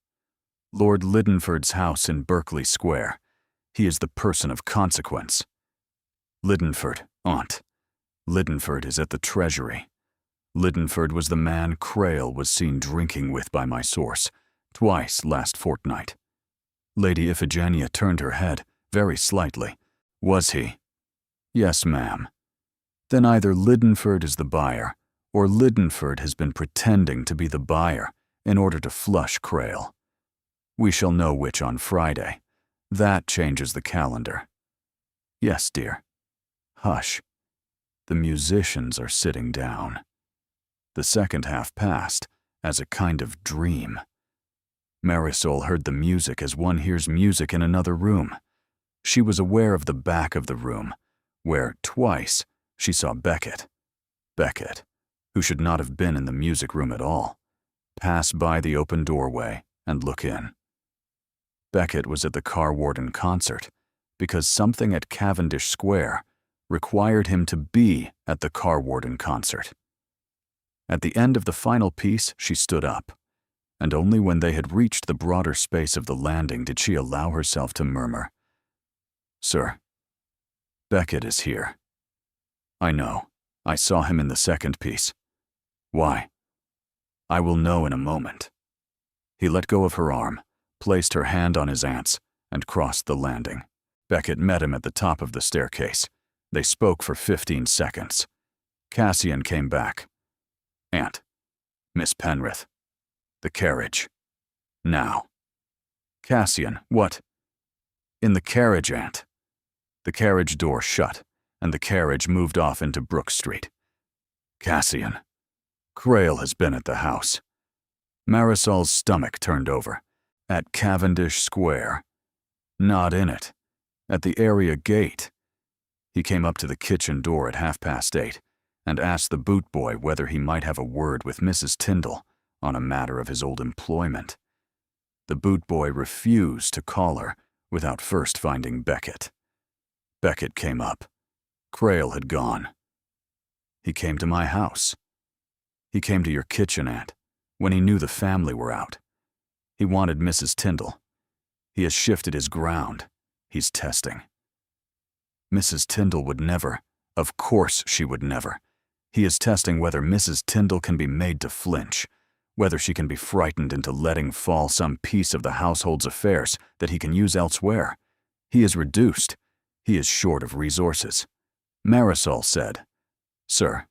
Lord Lydenford's house in Berkeley Square. He is the person of consequence." "Lydenford, Aunt. Lydenford is at the Treasury. Lydenford was the man Crail was seen drinking with by my source, twice last fortnight." Lady Iphigenia turned her head, very slightly. "Was he?" "Yes, ma'am." "Then either Lydenford is the buyer, or Lydenford has been pretending to be the buyer in order to flush Crail. We shall know which on Friday. That changes the calendar." "Yes, dear." "Hush. The musicians are sitting down." The second half passed as a kind of dream. Marisol heard the music as one hears music in another room. She was aware of the back of the room, where, twice, she saw Beckett, who should not have been in the music room at all, pass by the open doorway and look in. Beckett was at the car warden concert because something at Cavendish Square required him to be at the car warden concert. At the end of the final piece, she stood up, and only when they had reached the broader space of the landing did she allow herself to murmur, "Sir, Beckett is here. I know. I saw him in the second piece. Why? I will know in a moment." He let go of her arm, placed her hand on his aunt's, and crossed the landing. Beckett met him at the top of the staircase. They spoke for 15 seconds. Cassian came back. "Aunt, Miss Penrith. The carriage. Now." "Cassian, what?" "In the carriage, Aunt." The carriage door shut, and the carriage moved off into Brook Street. "Cassian, Crail has been at the house." Marisol's stomach turned over. "At Cavendish Square. Not in it. At the area gate. He came up to the kitchen door at 8:30 and asked the boot boy whether he might have a word with Mrs. Tyndall on a matter of his old employment. The boot boy refused to call her without first finding Beckett. Beckett came up. Crail had gone. He came to my house. He came to your kitchen, Aunt, when he knew the family were out. He wanted Mrs. Tyndall. He has shifted his ground. He's testing. Mrs. Tyndall would never. Of course she would never. He is testing whether Mrs. Tyndall can be made to flinch, whether she can be frightened into letting fall some piece of the household's affairs that he can use elsewhere. He is reduced. He is short of resources. Marisol said, "Sir,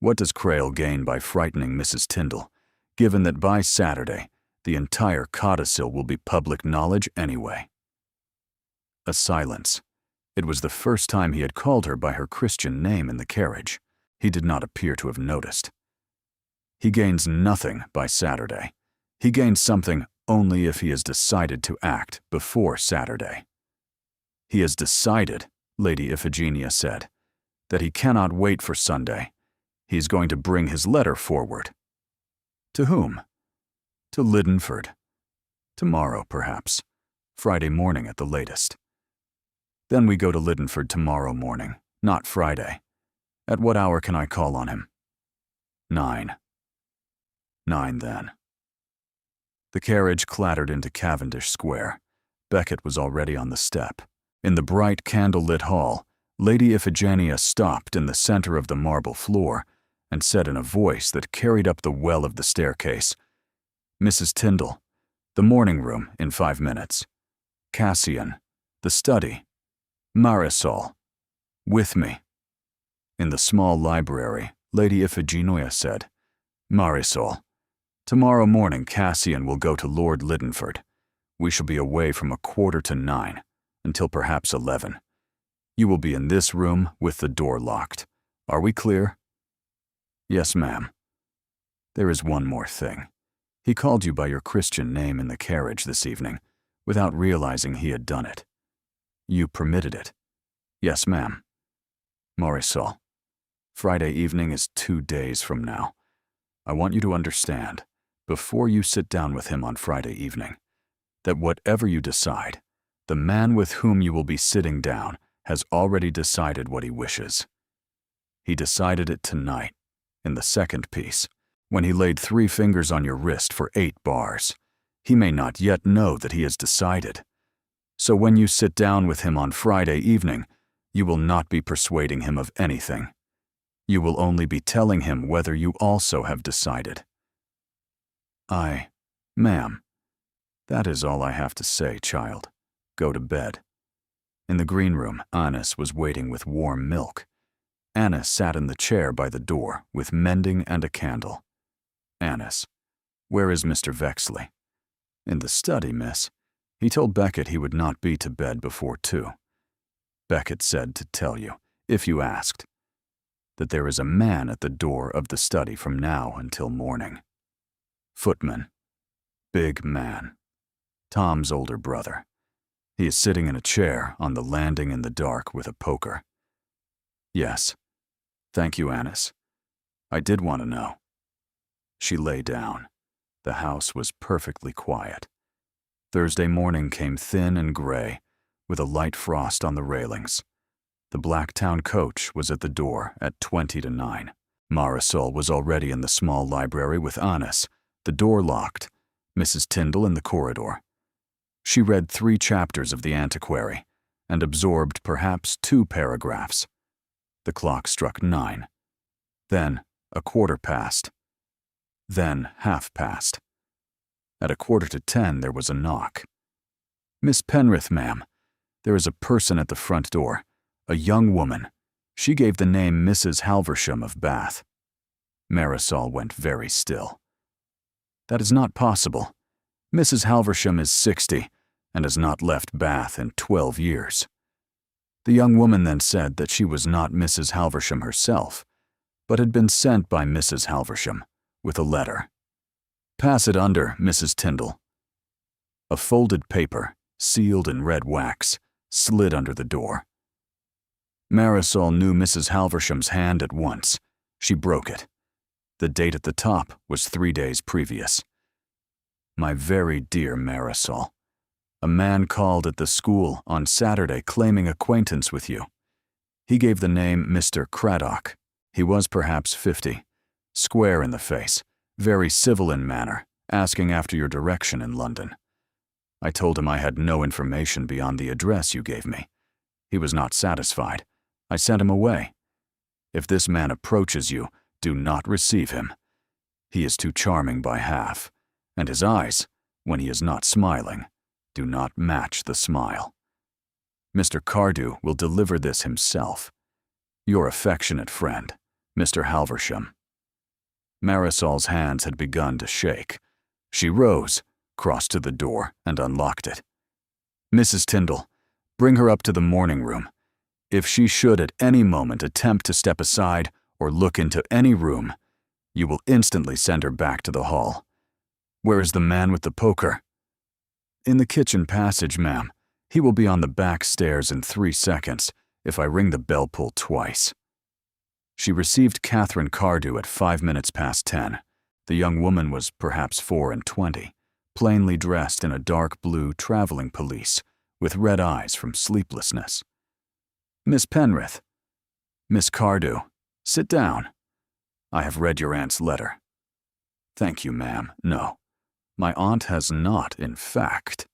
what does Crail gain by frightening Mrs. Tyndall, given that by Saturday the entire codicil will be public knowledge anyway?" A silence. It was the first time he had called her by her Christian name in the carriage. He did not appear to have noticed. "He gains nothing by Saturday. He gains something only if he has decided to act before Saturday." "He has decided," Lady Iphigenia said, "that he cannot wait for Sunday. He is going to bring his letter forward." "To whom?" "To Liddenford. Tomorrow, perhaps. Friday morning at the latest." "Then we go to Liddenford tomorrow morning, not Friday. At what hour can I call on him?" 9. 9 then. The carriage clattered into Cavendish Square. Beckett was already on the step. In the bright candle-lit hall, Lady Iphigenia stopped in the center of the marble floor and said in a voice that carried up the well of the staircase, "Mrs. Tyndall, the morning room in 5 minutes. Cassian, the study. Marisol, with me." In the small library, Lady Iphigenia said, "Marisol, tomorrow morning Cassian will go to Lord Liddenford. We shall be away from 8:45 until perhaps 11. You will be in this room with the door locked. Are we clear?" "Yes, ma'am." "There is one more thing. He called you by your Christian name in the carriage this evening, without realizing he had done it. You permitted it." "Yes, ma'am." "Marisol, Friday evening is 2 days from now. I want you to understand, before you sit down with him on Friday evening, that whatever you decide, the man with whom you will be sitting down has already decided what he wishes. He decided it tonight, in the second piece, when he laid 3 fingers on your wrist for 8 bars. He may not yet know that he has decided. So when you sit down with him on Friday evening, you will not be persuading him of anything. You will only be telling him whether you also have decided." "Ma'am, that is all I have to say, child. Go to bed." In the green room, Annis was waiting with warm milk. Annis sat in the chair by the door with mending and a candle. "Annis, where is Mr. Vexley?" "In the study, miss. He told Beckett he would not be to bed before 2. Beckett said to tell you, if you asked, that there is a man at the door of the study from now until morning." Footman. big man. Tom's older brother. He is sitting in a chair on the landing in the dark with a poker. Yes. Thank you, Annis. I did want to know. She lay down. The house was perfectly quiet. Thursday morning came thin and gray, with a light frost on the railings. The Blacktown coach was at the door at 20 to 9. Marisol was already in the small library with Annis, the door locked, Mrs. Tyndall in the corridor. She read 3 chapters of The Antiquary and absorbed perhaps 2 paragraphs. The clock struck 9. Then a quarter past. Then half past. At a quarter to 10 there was a knock. Miss Penrith, ma'am. There is a person at the front door, a young woman. She gave the name Mrs. Halversham of Bath. Marisol went very still. That is not possible. Mrs. Halversham is 60 and has not left Bath in 12 years. The young woman then said that she was not Mrs. Halversham herself, but had been sent by Mrs. Halversham with a letter. Pass it under, Mrs. Tyndall. A folded paper, sealed in red wax, slid under the door. Marisol knew Mrs. Halversham's hand at once. She broke it. The date at the top was 3 days previous. My very dear Marisol, a man called at the school on Saturday claiming acquaintance with you. He gave the name Mr. Craddock. He was perhaps 50, square in the face, very civil in manner, asking after your direction in London. I told him I had no information beyond the address you gave me. He was not satisfied. I sent him away. If this man approaches you, do not receive him. He is too charming by half, and his eyes, when he is not smiling, do not match the smile. Mr. Cardew will deliver this himself. Your affectionate friend, Mr. Halversham. Marisol's hands had begun to shake. She rose, crossed to the door, and unlocked it. Mrs. Tyndall, bring her up to the morning room. If she should at any moment attempt to step aside or look into any room, you will instantly send her back to the hall. Where is the man with the poker? In the kitchen passage, ma'am. He will be on the back stairs in 3 seconds if I ring the bell pull twice. She received Catherine Cardew at 5 minutes past 10. The young woman was perhaps 24, plainly dressed in a dark blue traveling pelisse, with red eyes from sleeplessness. Miss Penrith. Miss Cardew, sit down. I have read your aunt's letter. Thank you, ma'am. No. My aunt has not, in fact.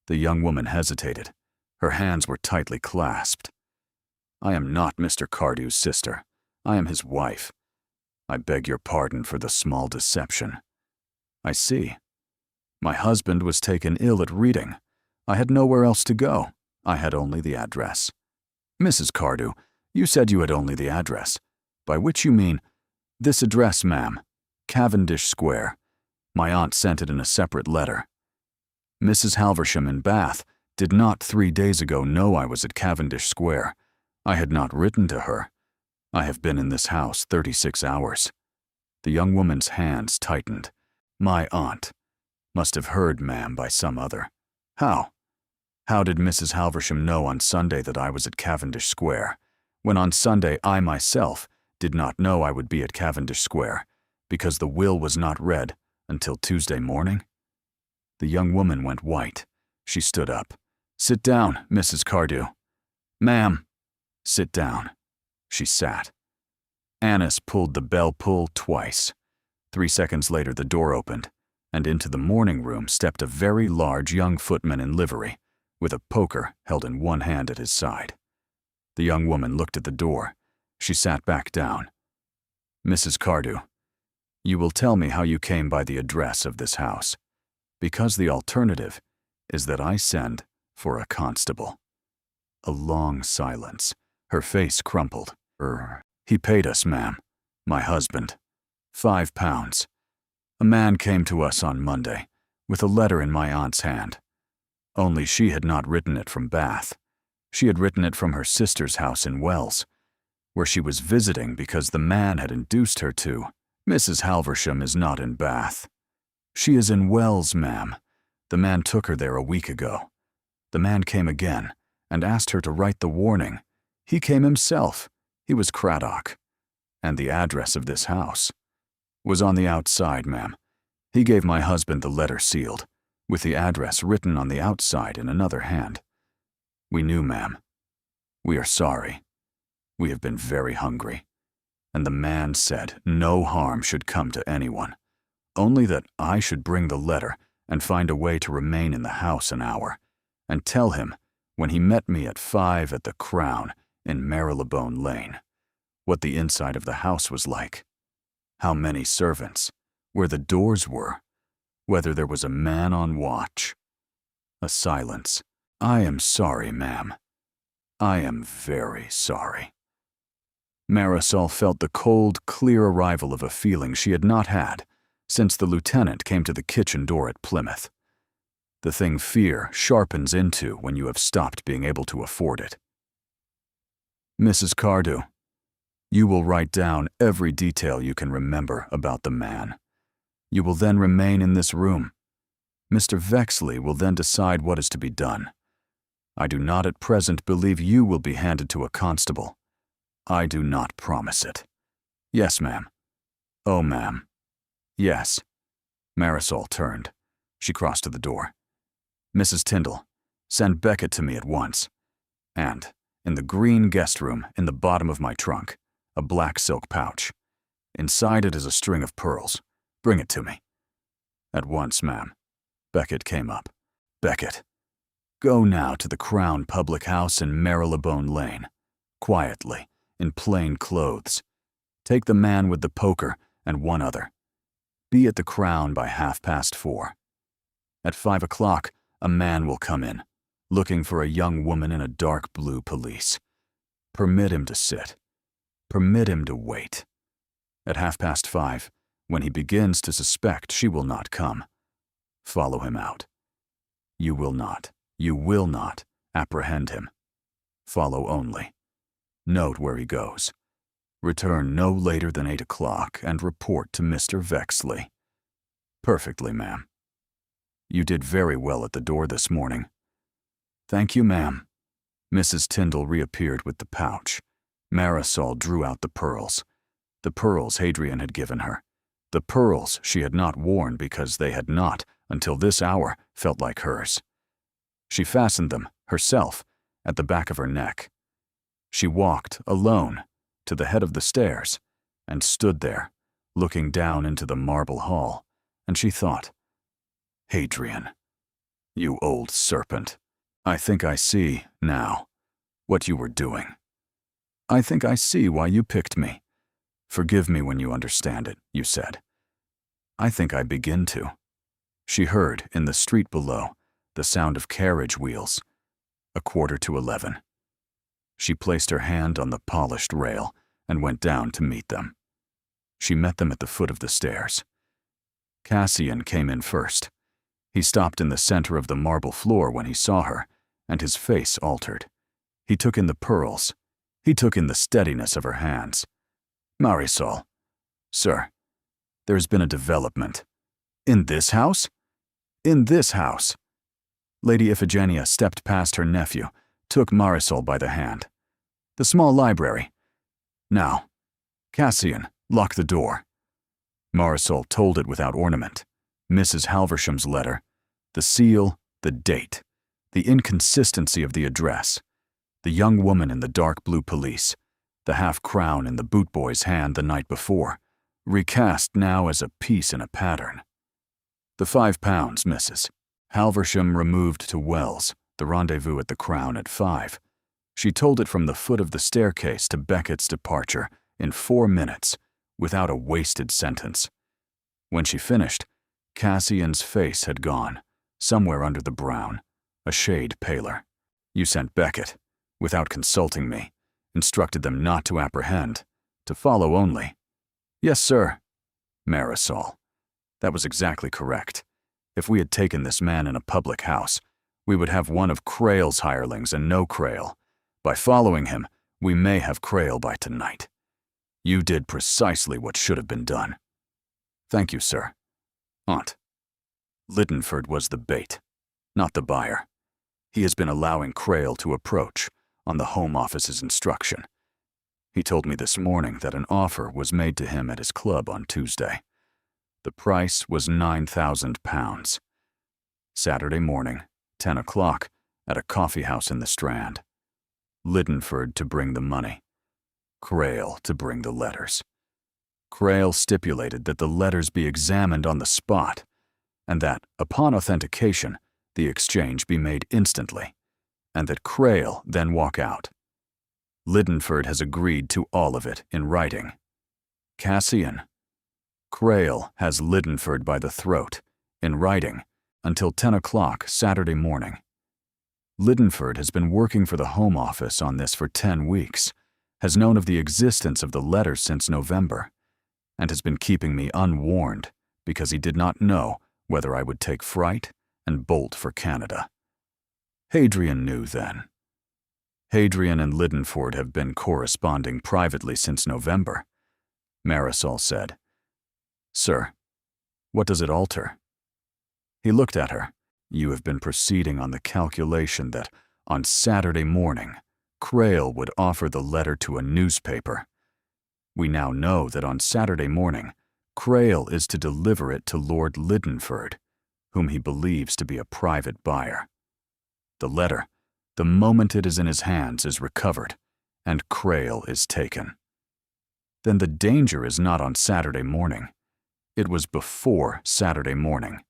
The young woman hesitated. Her hands were tightly clasped. I am not Mr. Cardew's sister. I am his wife. I beg your pardon for the small deception. I see. My husband was taken ill at Reading. I had nowhere else to go. I had only the address. Mrs. Cardew, you said you had only the address, by which you mean this address, ma'am, Cavendish Square. My aunt sent it in a separate letter. Mrs. Halversham in Bath did not 3 days ago know I was at Cavendish Square. I had not written to her. I have been in this house 36 hours. The young woman's hands tightened. My aunt must have heard, ma'am, by some other. How? How did Mrs. Halversham know on Sunday that I was at Cavendish Square, when on Sunday I myself did not know I would be at Cavendish Square, because the will was not read until Tuesday morning? The young woman went white. She stood up. Sit down, Mrs. Cardew. Ma'am. Sit down. She sat. Annis pulled the bell pull twice. 3 seconds later the door opened, and into the morning room stepped a very large young footman in livery, with a poker held in one hand at his side. The young woman looked at the door. She sat back down. Mrs. Cardew, you will tell me how you came by the address of this house, because the alternative is that I send for a constable. A long silence. Her face crumpled. He paid us, ma'am. My husband. £5. A man came to us on Monday, with a letter in my aunt's hand. Only she had not written it from Bath. She had written it from her sister's house in Wells, where she was visiting because the man had induced her to. Mrs. Halversham is not in Bath. She is in Wells, ma'am. The man took her there a week ago. The man came again and asked her to write the warning. He came himself. He was Craddock. And the address of this house was on the outside, ma'am. He gave my husband the letter sealed, with the address written on the outside in another hand. We knew, ma'am. We are sorry. We have been very hungry. And the man said no harm should come to anyone, only that I should bring the letter and find a way to remain in the house an hour, and tell him, when he met me at 5 at the Crown in Marylebone Lane, what the inside of the house was like, how many servants, where the doors were, whether there was a man on watch. A silence. I am sorry, ma'am. I am very sorry. Marisol felt the cold, clear arrival of a feeling she had not had since the lieutenant came to the kitchen door at Plymouth. The thing fear sharpens into when you have stopped being able to afford it. Mrs. Cardew, you will write down every detail you can remember about the man. You will then remain in this room. Mr. Vexley will then decide what is to be done. I do not at present believe you will be handed to a constable. I do not promise it. Yes, ma'am. Oh, ma'am. Yes. Marisol turned. She crossed to the door. Mrs. Tyndall, send Beckett to me at once. And, in the green guest room in the bottom of my trunk, a black silk pouch. Inside it is a string of pearls. Bring it to me. At once, ma'am. Beckett came up. Beckett, go now to the Crown Public House in Marylebone Lane, quietly, in plain clothes. Take the man with the poker and one other. Be at the Crown by 4:30. At 5 o'clock, a man will come in, looking for a young woman in a dark blue pelisse. Permit him to sit. Permit him to wait. At 5:30, when he begins to suspect she will not come, follow him out. You will not apprehend him. Follow only. Note where he goes. Return no later than 8 o'clock and report to Mr. Vexley. Perfectly, ma'am. You did very well at the door this morning. Thank you, ma'am. Mrs. Tyndall reappeared with the pouch. Marisol drew out the pearls. The pearls Hadrian had given her. The pearls she had not worn because they had not, until this hour, felt like hers. She fastened them, herself, at the back of her neck. She walked, alone, to the head of the stairs, and stood there, looking down into the marble hall, and she thought, Hadrian, you old serpent, I think I see, now, what you were doing. I think I see why you picked me. Forgive me when you understand it, you said. I think I begin to. She heard, in the street below, the sound of carriage wheels. 11:15. She placed her hand on the polished rail and went down to meet them. She met them at the foot of the stairs. Cassian came in first. He stopped in the center of the marble floor when he saw her, and his face altered. He took in the pearls. He took in the steadiness of her hands. Marisol. Sir, there has been a development. In this house? In this house. Lady Iphigenia stepped past her nephew, took Marisol by the hand. The small library. Now, Cassian, lock the door. Marisol told it without ornament. Mrs. Halversham's letter, the seal, the date, the inconsistency of the address, the young woman in the dark blue pelisse, the half-crown in the boot-boy's hand the night before, recast now as a piece in a pattern. The £5, Mrs. Halversham removed to Wells, the rendezvous at the Crown at 5. She told it from the foot of the staircase to Beckett's departure in 4 minutes, without a wasted sentence. When she finished, Cassian's face had gone, somewhere under the brown, a shade paler. You sent Beckett, without consulting me, instructed them not to apprehend, to follow only. Yes, sir. Marisol. That was exactly correct. If we had taken this man in a public house, we would have one of Crail's hirelings and no Crail. By following him, we may have Crail by tonight. You did precisely what should have been done. Thank you, sir. Aunt. Lidenford was the bait, not the buyer. He has been allowing Crail to approach on the Home Office's instruction. He told me this morning that an offer was made to him at his club on Tuesday. The price was £9,000. Saturday morning, 10 o'clock, at a coffee house in the Strand. Lidenford to bring the money. Crail to bring the letters. Crail stipulated that the letters be examined on the spot, and that, upon authentication, the exchange be made instantly, and that Crail then walk out. Lidenford has agreed to all of it in writing. Cassian. Crail has Lidenford by the throat, in writing, until 10 o'clock Saturday morning. Lidenford has been working for the Home Office on this for 10 weeks, has known of the existence of the letters since November, and has been keeping me unwarned because he did not know whether I would take fright and bolt for Canada. Hadrian knew then. Hadrian and Lidenford have been corresponding privately since November. Marisol said, "Sir, what does it alter?" He looked at her. "You have been proceeding on the calculation that on Saturday morning, Crail would offer the letter to a newspaper. We now know that on Saturday morning, Crail is to deliver it to Lord Lidenford, whom he believes to be a private buyer. The letter, the moment it is in his hands, is recovered, and Crail is taken. Then the danger is not on Saturday morning. It was before Saturday morning.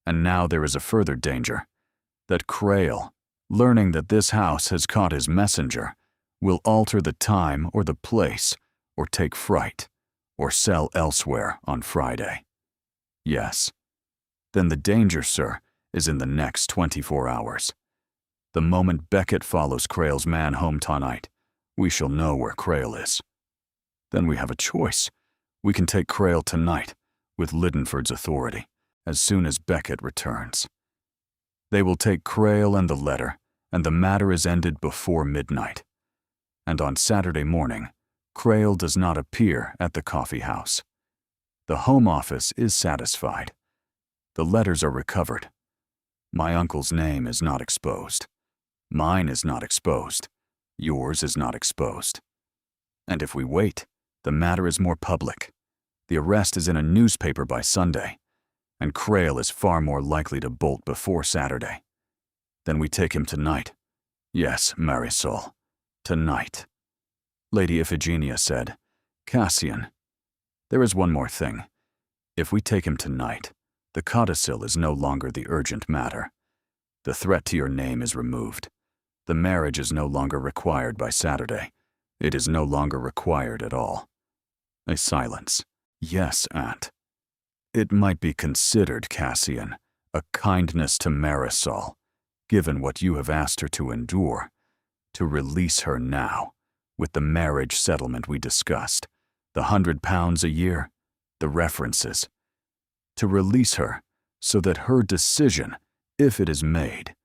And now there is a further danger, that Crail, learning that this house has caught his messenger, will alter the time or the place, or take fright, or sell elsewhere on Friday. Yes. Then the danger, sir, is in the next 24 hours. The moment Beckett follows Crail's man home tonight, we shall know where Crail is. Then we have a choice. We can take Crail tonight, with Lidenford's authority, as soon as Beckett returns. They will take Crail and the letter, and the matter is ended before midnight. And on Saturday morning, Crail does not appear at the coffee house. The Home Office is satisfied. The letters are recovered. My uncle's name is not exposed. Mine is not exposed. Yours is not exposed. And if we wait, the matter is more public. The arrest is in a newspaper by Sunday, and Crail is far more likely to bolt before Saturday. Then we take him tonight. Yes, Marisol, tonight." Lady Iphigenia said, "Cassian, there is one more thing. If we take him tonight, the codicil is no longer the urgent matter. The threat to your name is removed. The marriage is no longer required by Saturday. It is no longer required at all." A silence. "Yes, Aunt. It might be considered, Cassian, a kindness to Marisol, given what you have asked her to endure, to release her now, with the marriage settlement we discussed, the £100 a year, the references. To release her so that her decision, if it is made,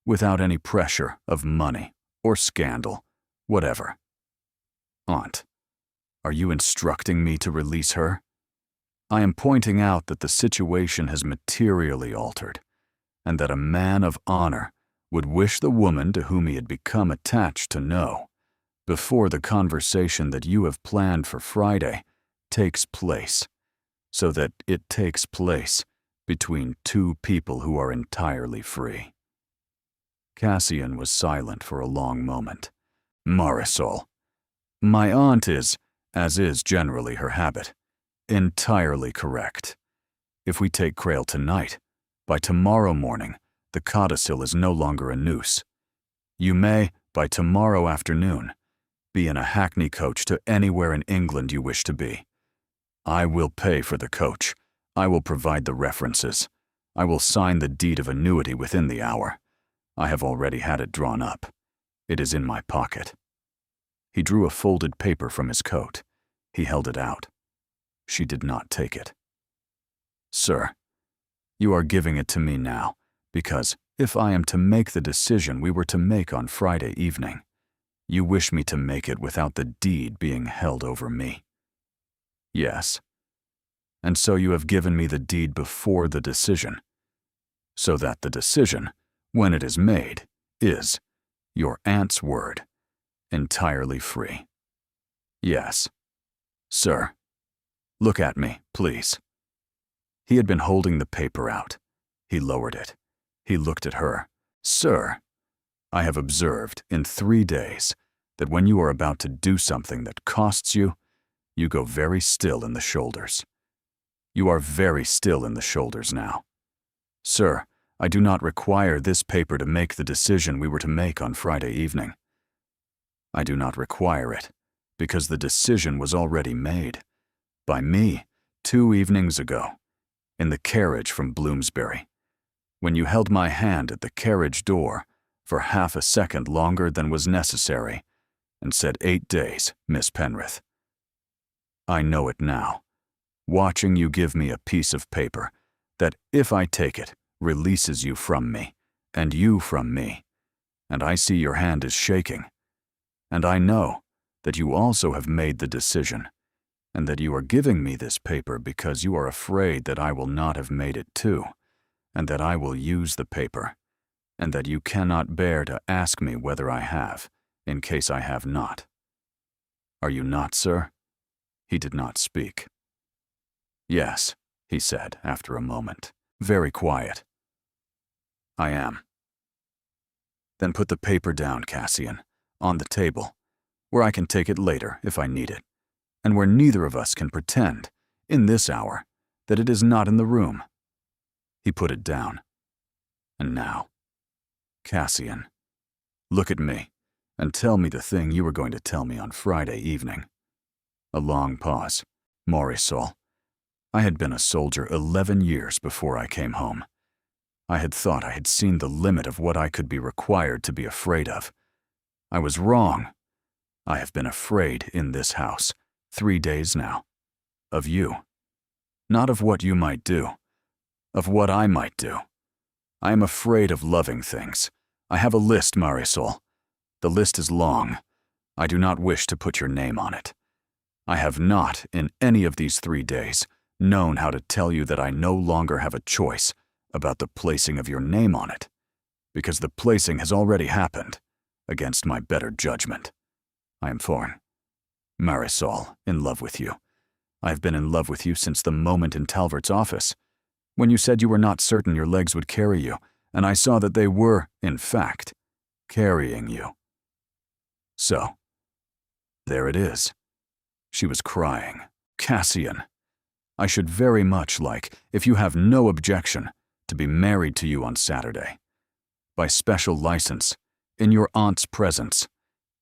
without any pressure of money or scandal, whatever. Aunt, are you instructing me to release her? I am pointing out that the situation has materially altered, and that a man of honor would wish the woman to whom he had become attached to know, before the conversation that you have planned for Friday takes place, so that it takes place between two people who are entirely free." Cassian was silent for a long moment. "Marisol, my aunt is, as is generally her habit, entirely correct. If we take Crail tonight, by tomorrow morning, the codicil is no longer a noose. You may, by tomorrow afternoon, be in a hackney coach to anywhere in England you wish to be. I will pay for the coach. I will provide the references. I will sign the deed of annuity within the hour. I have already had it drawn up. It is in my pocket." He drew a folded paper from his coat. He held it out. She did not take it. "Sir, you are giving it to me now, because if I am to make the decision we were to make on Friday evening, you wish me to make it without the deed being held over me." "Yes." And so you have given me the deed before the decision, so that the decision, when it is made, is, your aunt's word, entirely free. Yes, sir. Look at me, please. He had been holding the paper out. He lowered it. He looked at her. Sir, I have observed in 3 days that when you are about to do something that costs you, you go very still in the shoulders. You are very still in the shoulders now. Sir, I do not require this paper to make the decision we were to make on Friday evening. I do not require it, because the decision was already made. By me, 2 evenings ago, in the carriage from Bloomsbury, when you held my hand at the carriage door for half a second longer than was necessary and said 8 days, Miss Penrith. I know it now, watching you give me a piece of paper that, if I take it, releases you from me, and you from me, and I see your hand is shaking. And I know that you also have made the decision, and that you are giving me this paper because you are afraid that I will not have made it too, and that I will use the paper, and that you cannot bear to ask me whether I have, in case I have not. Are you not, sir? He did not speak. Yes, he said after a moment, very quiet. I am. Then put the paper down, Cassian, on the table, where I can take it later if I need it, and where neither of us can pretend, in this hour, that it is not in the room. He put it down. And now, Cassian, look at me and tell me the thing you were going to tell me on Friday evening. A long pause. Marisol. I had been a soldier 11 years before I came home. I had thought I had seen the limit of what I could be required to be afraid of. I was wrong. I have been afraid in this house 3 days now. Of you. Not of what you might do. Of what I might do. I am afraid of loving things. I have a list, Marisol. The list is long. I do not wish to put your name on it. I have not, in any of these 3 days, known how to tell you that I no longer have a choice about the placing of your name on it, because the placing has already happened, against my better judgment. I am foreign. Marisol, in love with you. I have been in love with you since the moment in Talvert's office, when you said you were not certain your legs would carry you, and I saw that they were, in fact, carrying you. So, there it is. She was crying. Cassian, I should very much like, if you have no objection, to be married to you on Saturday. By special license, in your aunt's presence,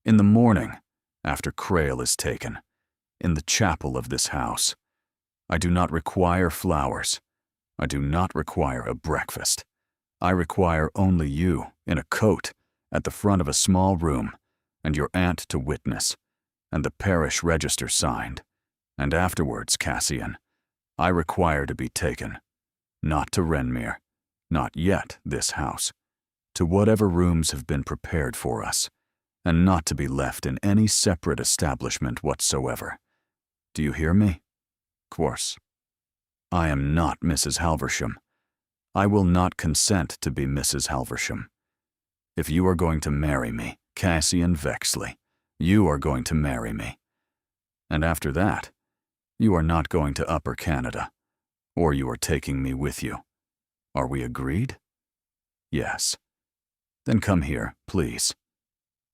in the morning, after Crail is taken, in the chapel of this house. I do not require flowers. I do not require a breakfast. I require only you, in a coat, at the front of a small room, and your aunt to witness, and the parish register signed. And afterwards, Cassian, I require to be taken, not to Renmere, not yet this house, to whatever rooms have been prepared for us, and not to be left in any separate establishment whatsoever. Do you hear me? Course. I am not Mrs. Halversham. I will not consent to be Mrs. Halversham. If you are going to marry me, Cassian Vexley, you are going to marry me. And after that, you are not going to Upper Canada, or you are taking me with you. Are we agreed? Yes. Then come here, please.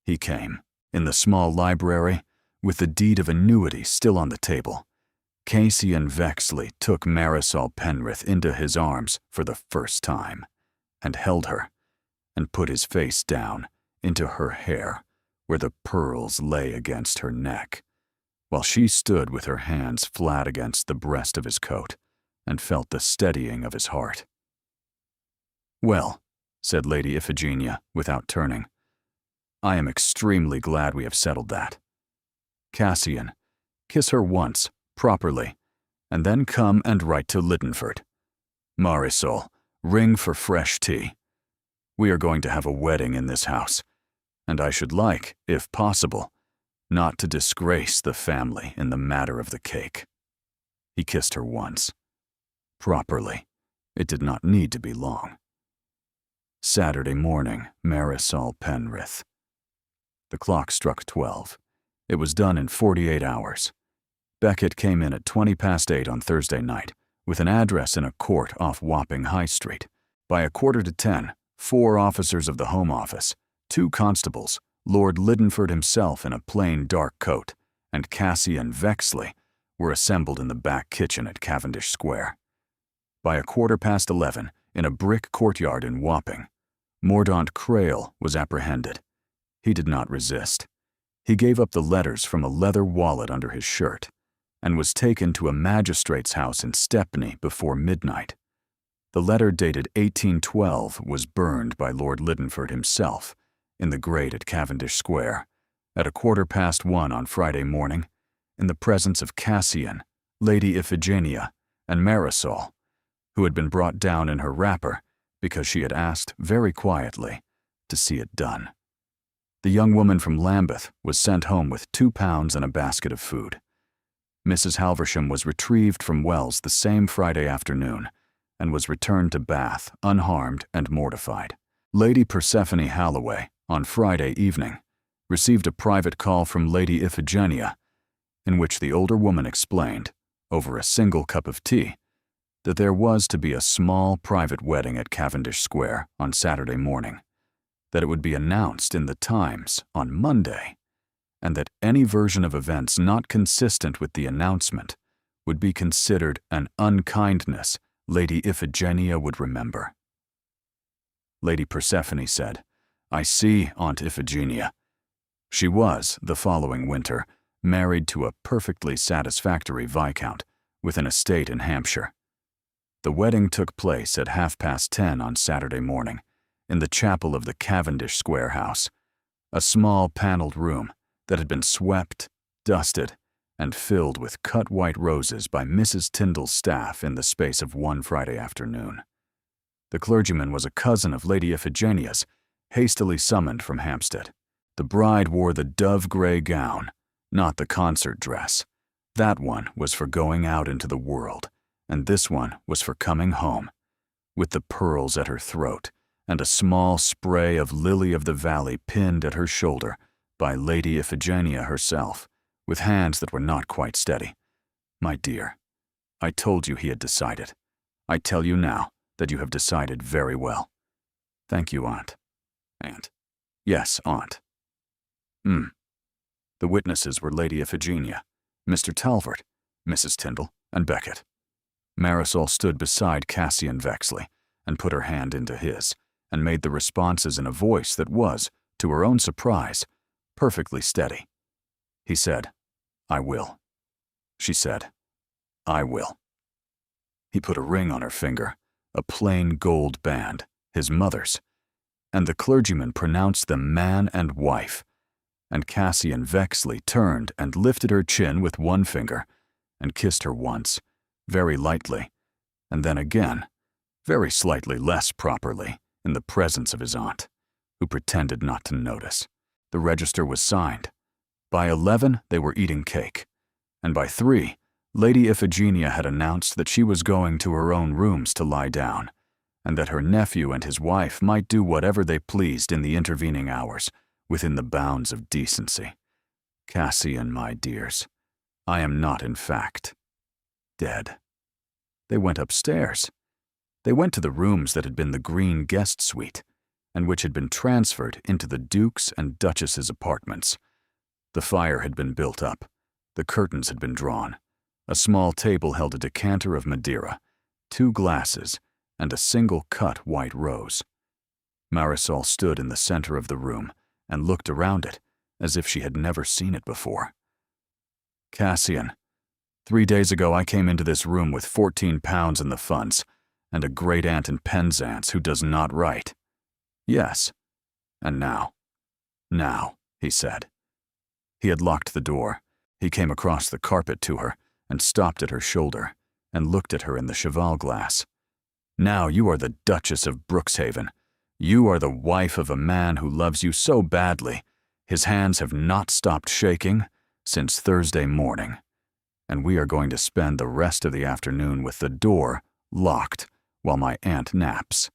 He came, in the small library, with the deed of annuity still on the table. Cassian Vexley took Marisol Penrith into his arms for the first time, and held her, and put his face down into her hair, where the pearls lay against her neck, while she stood with her hands flat against the breast of his coat, and felt the steadying of his heart. Well, said Lady Iphigenia, without turning, I am extremely glad we have settled that. Cassian, kiss her once, properly, and then come and write to Liddenford. Marisol, ring for fresh tea. We are going to have a wedding in this house, and I should like, if possible, not to disgrace the family in the matter of the cake. He kissed her once. Properly. It did not need to be long. Saturday morning, Marisol Penrith. The clock struck 12. It was done in 48 hours. Beckett came in at 8:20 on Thursday night, with an address in a court off Wapping High Street. By 9:45, 4 officers of the Home Office, 2 constables, Lord Liddenford himself in a plain dark coat, and Cassian Vexley were assembled in the back kitchen at Cavendish Square. By 11:15, in a brick courtyard in Wapping, Mordaunt Crail was apprehended. He did not resist. He gave up the letters from a leather wallet under his shirt and was taken to a magistrate's house in Stepney before midnight. The letter dated 1812 was burned by Lord Liddenford himself in the grate at Cavendish Square at 1:15 on Friday morning in the presence of Cassian, Lady Iphigenia, and Marisol, who had been brought down in her wrapper because she had asked very quietly to see it done. The young woman from Lambeth was sent home with £2 and a basket of food. Mrs. Halversham was retrieved from Wells the same Friday afternoon and was returned to Bath unharmed and mortified. Lady Persephone Halloway, on Friday evening, received a private call from Lady Iphigenia, in which the older woman explained, over a single cup of tea, that there was to be a small private wedding at Cavendish Square on Saturday morning, that it would be announced in the Times on Monday, and that any version of events not consistent with the announcement would be considered an unkindness Lady Iphigenia would remember. Lady Persephone said, "I see, Aunt Iphigenia." She was, the following winter, married to a perfectly satisfactory viscount with an estate in Hampshire. The wedding took place at 10:30 on Saturday morning in the chapel of the Cavendish Square house, a small paneled room that had been swept, dusted, and filled with cut white roses by Mrs. Tyndall's staff in the space of one Friday afternoon. The clergyman was a cousin of Lady Iphigenia's, hastily summoned from Hampstead. The bride wore the dove-gray gown, not the concert dress. That one was for going out into the world, and this one was for coming home, with the pearls at her throat and a small spray of lily-of-the-valley pinned at her shoulder by Lady Iphigenia herself, with hands that were not quite steady. My dear, I told you he had decided. I tell you now that you have decided very well. Thank you, Aunt. Aunt. Yes, Aunt. The witnesses were Lady Iphigenia, Mr. Talbot, Mrs. Tyndall, and Beckett. Marisol stood beside Cassian Vexley and put her hand into his, and made the responses in a voice that was, to her own surprise, perfectly steady. He said, "I will." She said, "I will." He put a ring on her finger, a plain gold band, his mother's, and the clergyman pronounced them man and wife, and Cassian Vexley turned and lifted her chin with one finger and kissed her once, very lightly, and then again, very slightly less properly, in the presence of his aunt, who pretended not to notice. The register was signed. By 11, they were eating cake, and by 3, Lady Iphigenia had announced that she was going to her own rooms to lie down, and that her nephew and his wife might do whatever they pleased in the intervening hours, within the bounds of decency. Cassian, my dears, I am not, in fact, dead. They went upstairs. They went to the rooms that had been the green guest suite, and which had been transferred into the Duke's and Duchess's apartments. The fire had been built up. The curtains had been drawn. A small table held a decanter of Madeira, 2 glasses, and a single cut white rose. Marisol stood in the center of the room and looked around it as if she had never seen it before. Cassian, 3 days ago I came into this room with £14 in the funds, and a great-aunt in Penzance who does not write. Yes. And now, he said. He had locked the door. He came across the carpet to her and stopped at her shoulder and looked at her in the cheval glass. Now you are the Duchess of Brookshaven. You are the wife of a man who loves you so badly, his hands have not stopped shaking since Thursday morning. and we are going to spend the rest of the afternoon with the door locked while my aunt naps.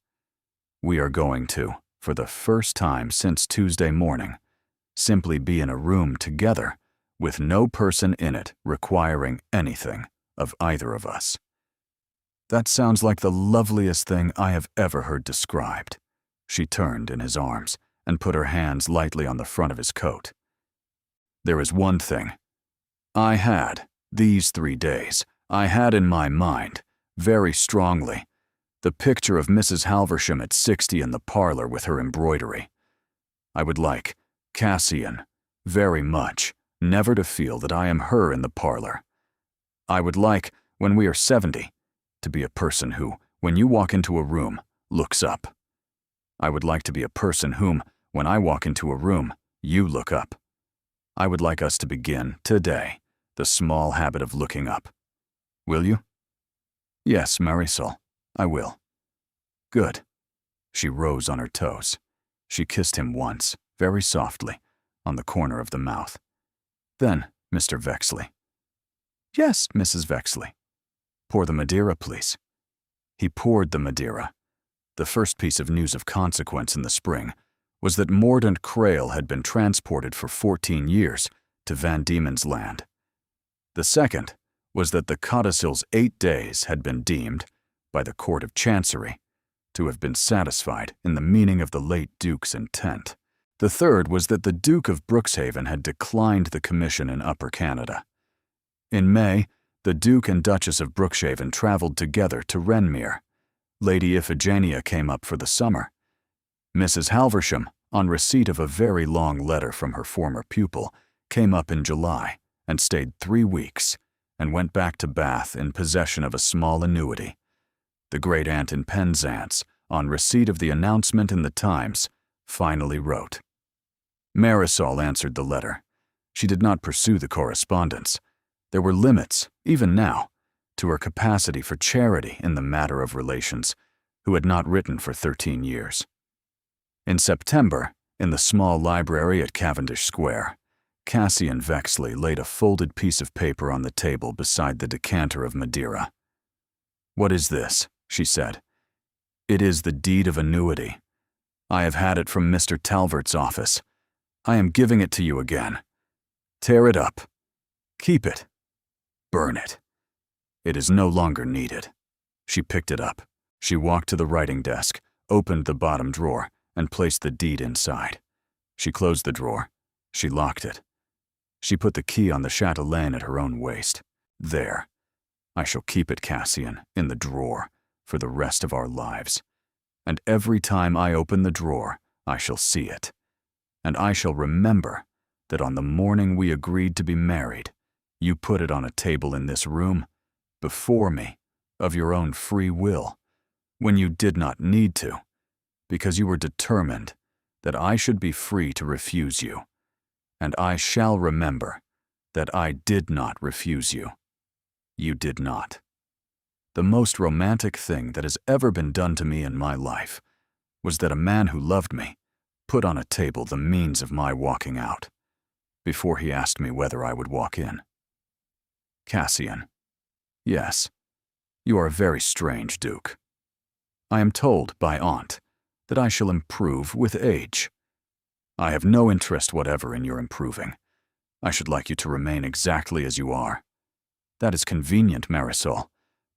We are going to, for the first time since Tuesday morning, simply be in a room together with no person in it requiring anything of either of us. That sounds like the loveliest thing I have ever heard described. She turned in his arms and put her hands lightly on the front of his coat. There is one thing. I had, these 3 days, I had in my mind, very strongly, the picture of Mrs. Halversham at 60 in the parlor with her embroidery. I would like, Cassian, very much, never to feel that I am her in the parlor. I would like, when we are 70, to be a person who, when you walk into a room, looks up. I would like to be a person whom, when I walk into a room, you look up. I would like us to begin, today, the small habit of looking up. Will you? Yes, Marisol, I will. Good. She rose on her toes. She kissed him once, very softly, on the corner of the mouth. Then, Mr. Vexley. Yes, Mrs. Vexley. Pour the Madeira, please. He poured the Madeira. The first piece of news of consequence in the spring was that Mordaunt Crail had been transported for 14 years to Van Diemen's Land. The second was that the codicil's 8 days had been deemed, by the Court of Chancery, to have been satisfied in the meaning of the late Duke's intent. The third was that the Duke of Brookshaven had declined the commission in Upper Canada. In May, the Duke and Duchess of Brookshaven traveled together to Renmere. Lady Iphigenia came up for the summer. Mrs. Halversham, on receipt of a very long letter from her former pupil, came up in July and stayed 3 weeks, and went back to Bath in possession of a small annuity. The great-aunt in Penzance, on receipt of the announcement in the Times, finally wrote. Marisol answered the letter. She did not pursue the correspondence. There were limits, even now, to her capacity for charity in the matter of relations, who had not written for 13 years. In September, in the small library at Cavendish Square, Cassian Vexley laid a folded piece of paper on the table beside the decanter of Madeira. What is this? She said. It is the deed of annuity. I have had it from Mr. Talvert's office. I am giving it to you again. Tear it up. Keep it. Burn it. It is no longer needed. She picked it up. She walked to the writing desk, opened the bottom drawer, and placed the deed inside. She closed the drawer. She locked it. She put the key on the chatelaine at her own waist. There. I shall keep it, Cassian, in the drawer, for the rest of our lives. And every time I open the drawer, I shall see it. And I shall remember that on the morning we agreed to be married, you put it on a table in this room, before me, of your own free will, when you did not need to, because you were determined that I should be free to refuse you. And I shall remember that I did not refuse you. You did not. The most romantic thing that has ever been done to me in my life was that a man who loved me put on a table the means of my walking out, before he asked me whether I would walk in. Cassian. Yes, you are a very strange Duke. I am told by Aunt that I shall improve with age. I have no interest whatever in your improving. I should like you to remain exactly as you are. That is convenient, Marisol,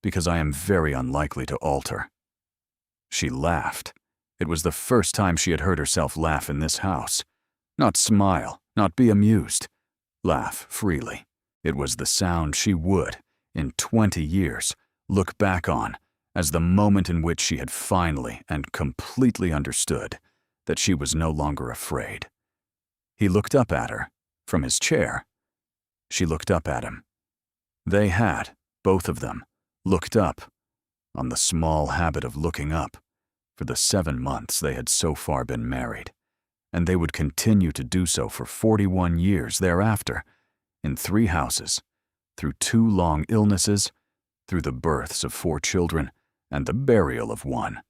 because I am very unlikely to alter. She laughed. It was the first time she had heard herself laugh in this house. Not smile, not be amused. Laugh freely. It was the sound she would, in 20 years, look back on as the moment in which she had finally and completely understood that she was no longer afraid. He looked up at her, from his chair. She looked up at him. They had, both of them, looked up, on the small habit of looking up, for the 7 months they had so far been married, and they would continue to do so for 41 years thereafter, in 3 houses, through 2 long illnesses, through the births of 4 children, and the burial of 1,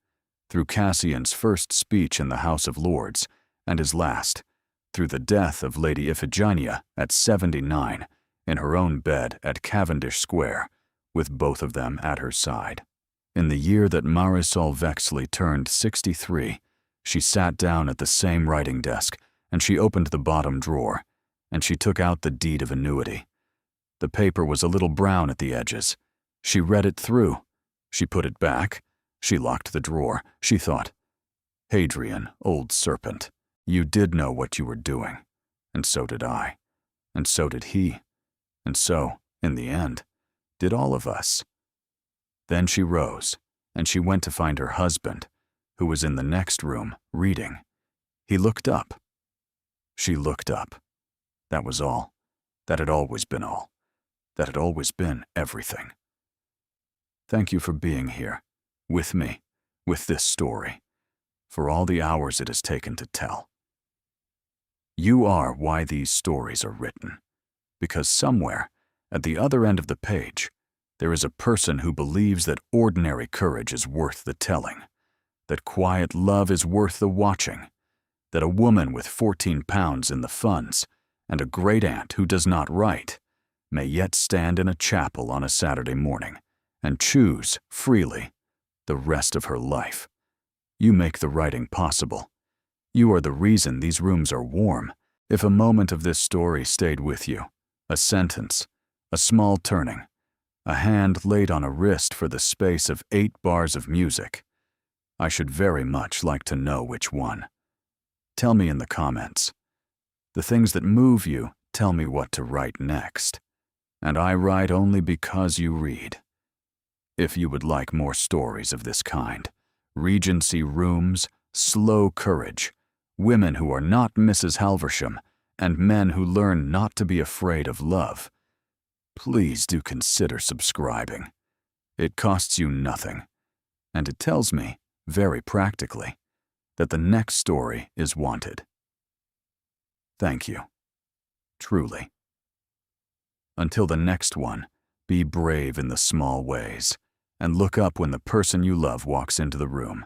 through Cassian's first speech in the House of Lords, and his last, through the death of Lady Iphigenia at 79, in her own bed at Cavendish Square, with both of them at her side. In the year that Marisol Vexley turned 63, she sat down at the same writing desk, and she opened the bottom drawer, and she took out the deed of annuity. The paper was a little brown at the edges. She read it through. She put it back. She locked the drawer. She thought, "Hadrian, old serpent, you did know what you were doing. And so did I. And so did he. And so, in the end, did all of us." Then she rose, and she went to find her husband, who was in the next room, reading. He looked up. She looked up. That was all. That had always been all. That had always been everything. Thank you for being here, with me, with this story, for all the hours it has taken to tell. You are why these stories are written, because somewhere, at the other end of the page, there is a person who believes that ordinary courage is worth the telling, that quiet love is worth the watching, that a woman with 14 pounds in the funds and a great-aunt who does not write may yet stand in a chapel on a Saturday morning and choose, freely, the rest of her life. You make the writing possible. You are the reason these rooms are warm. If a moment of this story stayed with you, a sentence, a small turning, a hand laid on a wrist for the space of 8 bars of music, I should very much like to know which one. Tell me in the comments. The things that move you tell me what to write next. And I write only because you read. If you would like more stories of this kind, Regency rooms, slow courage, women who are not Mrs. Halversham, and men who learn not to be afraid of love, please do consider subscribing. It costs you nothing, and it tells me, very practically, that the next story is wanted. Thank you. Truly. Until the next one, be brave in the small ways, and look up when the person you love walks into the room.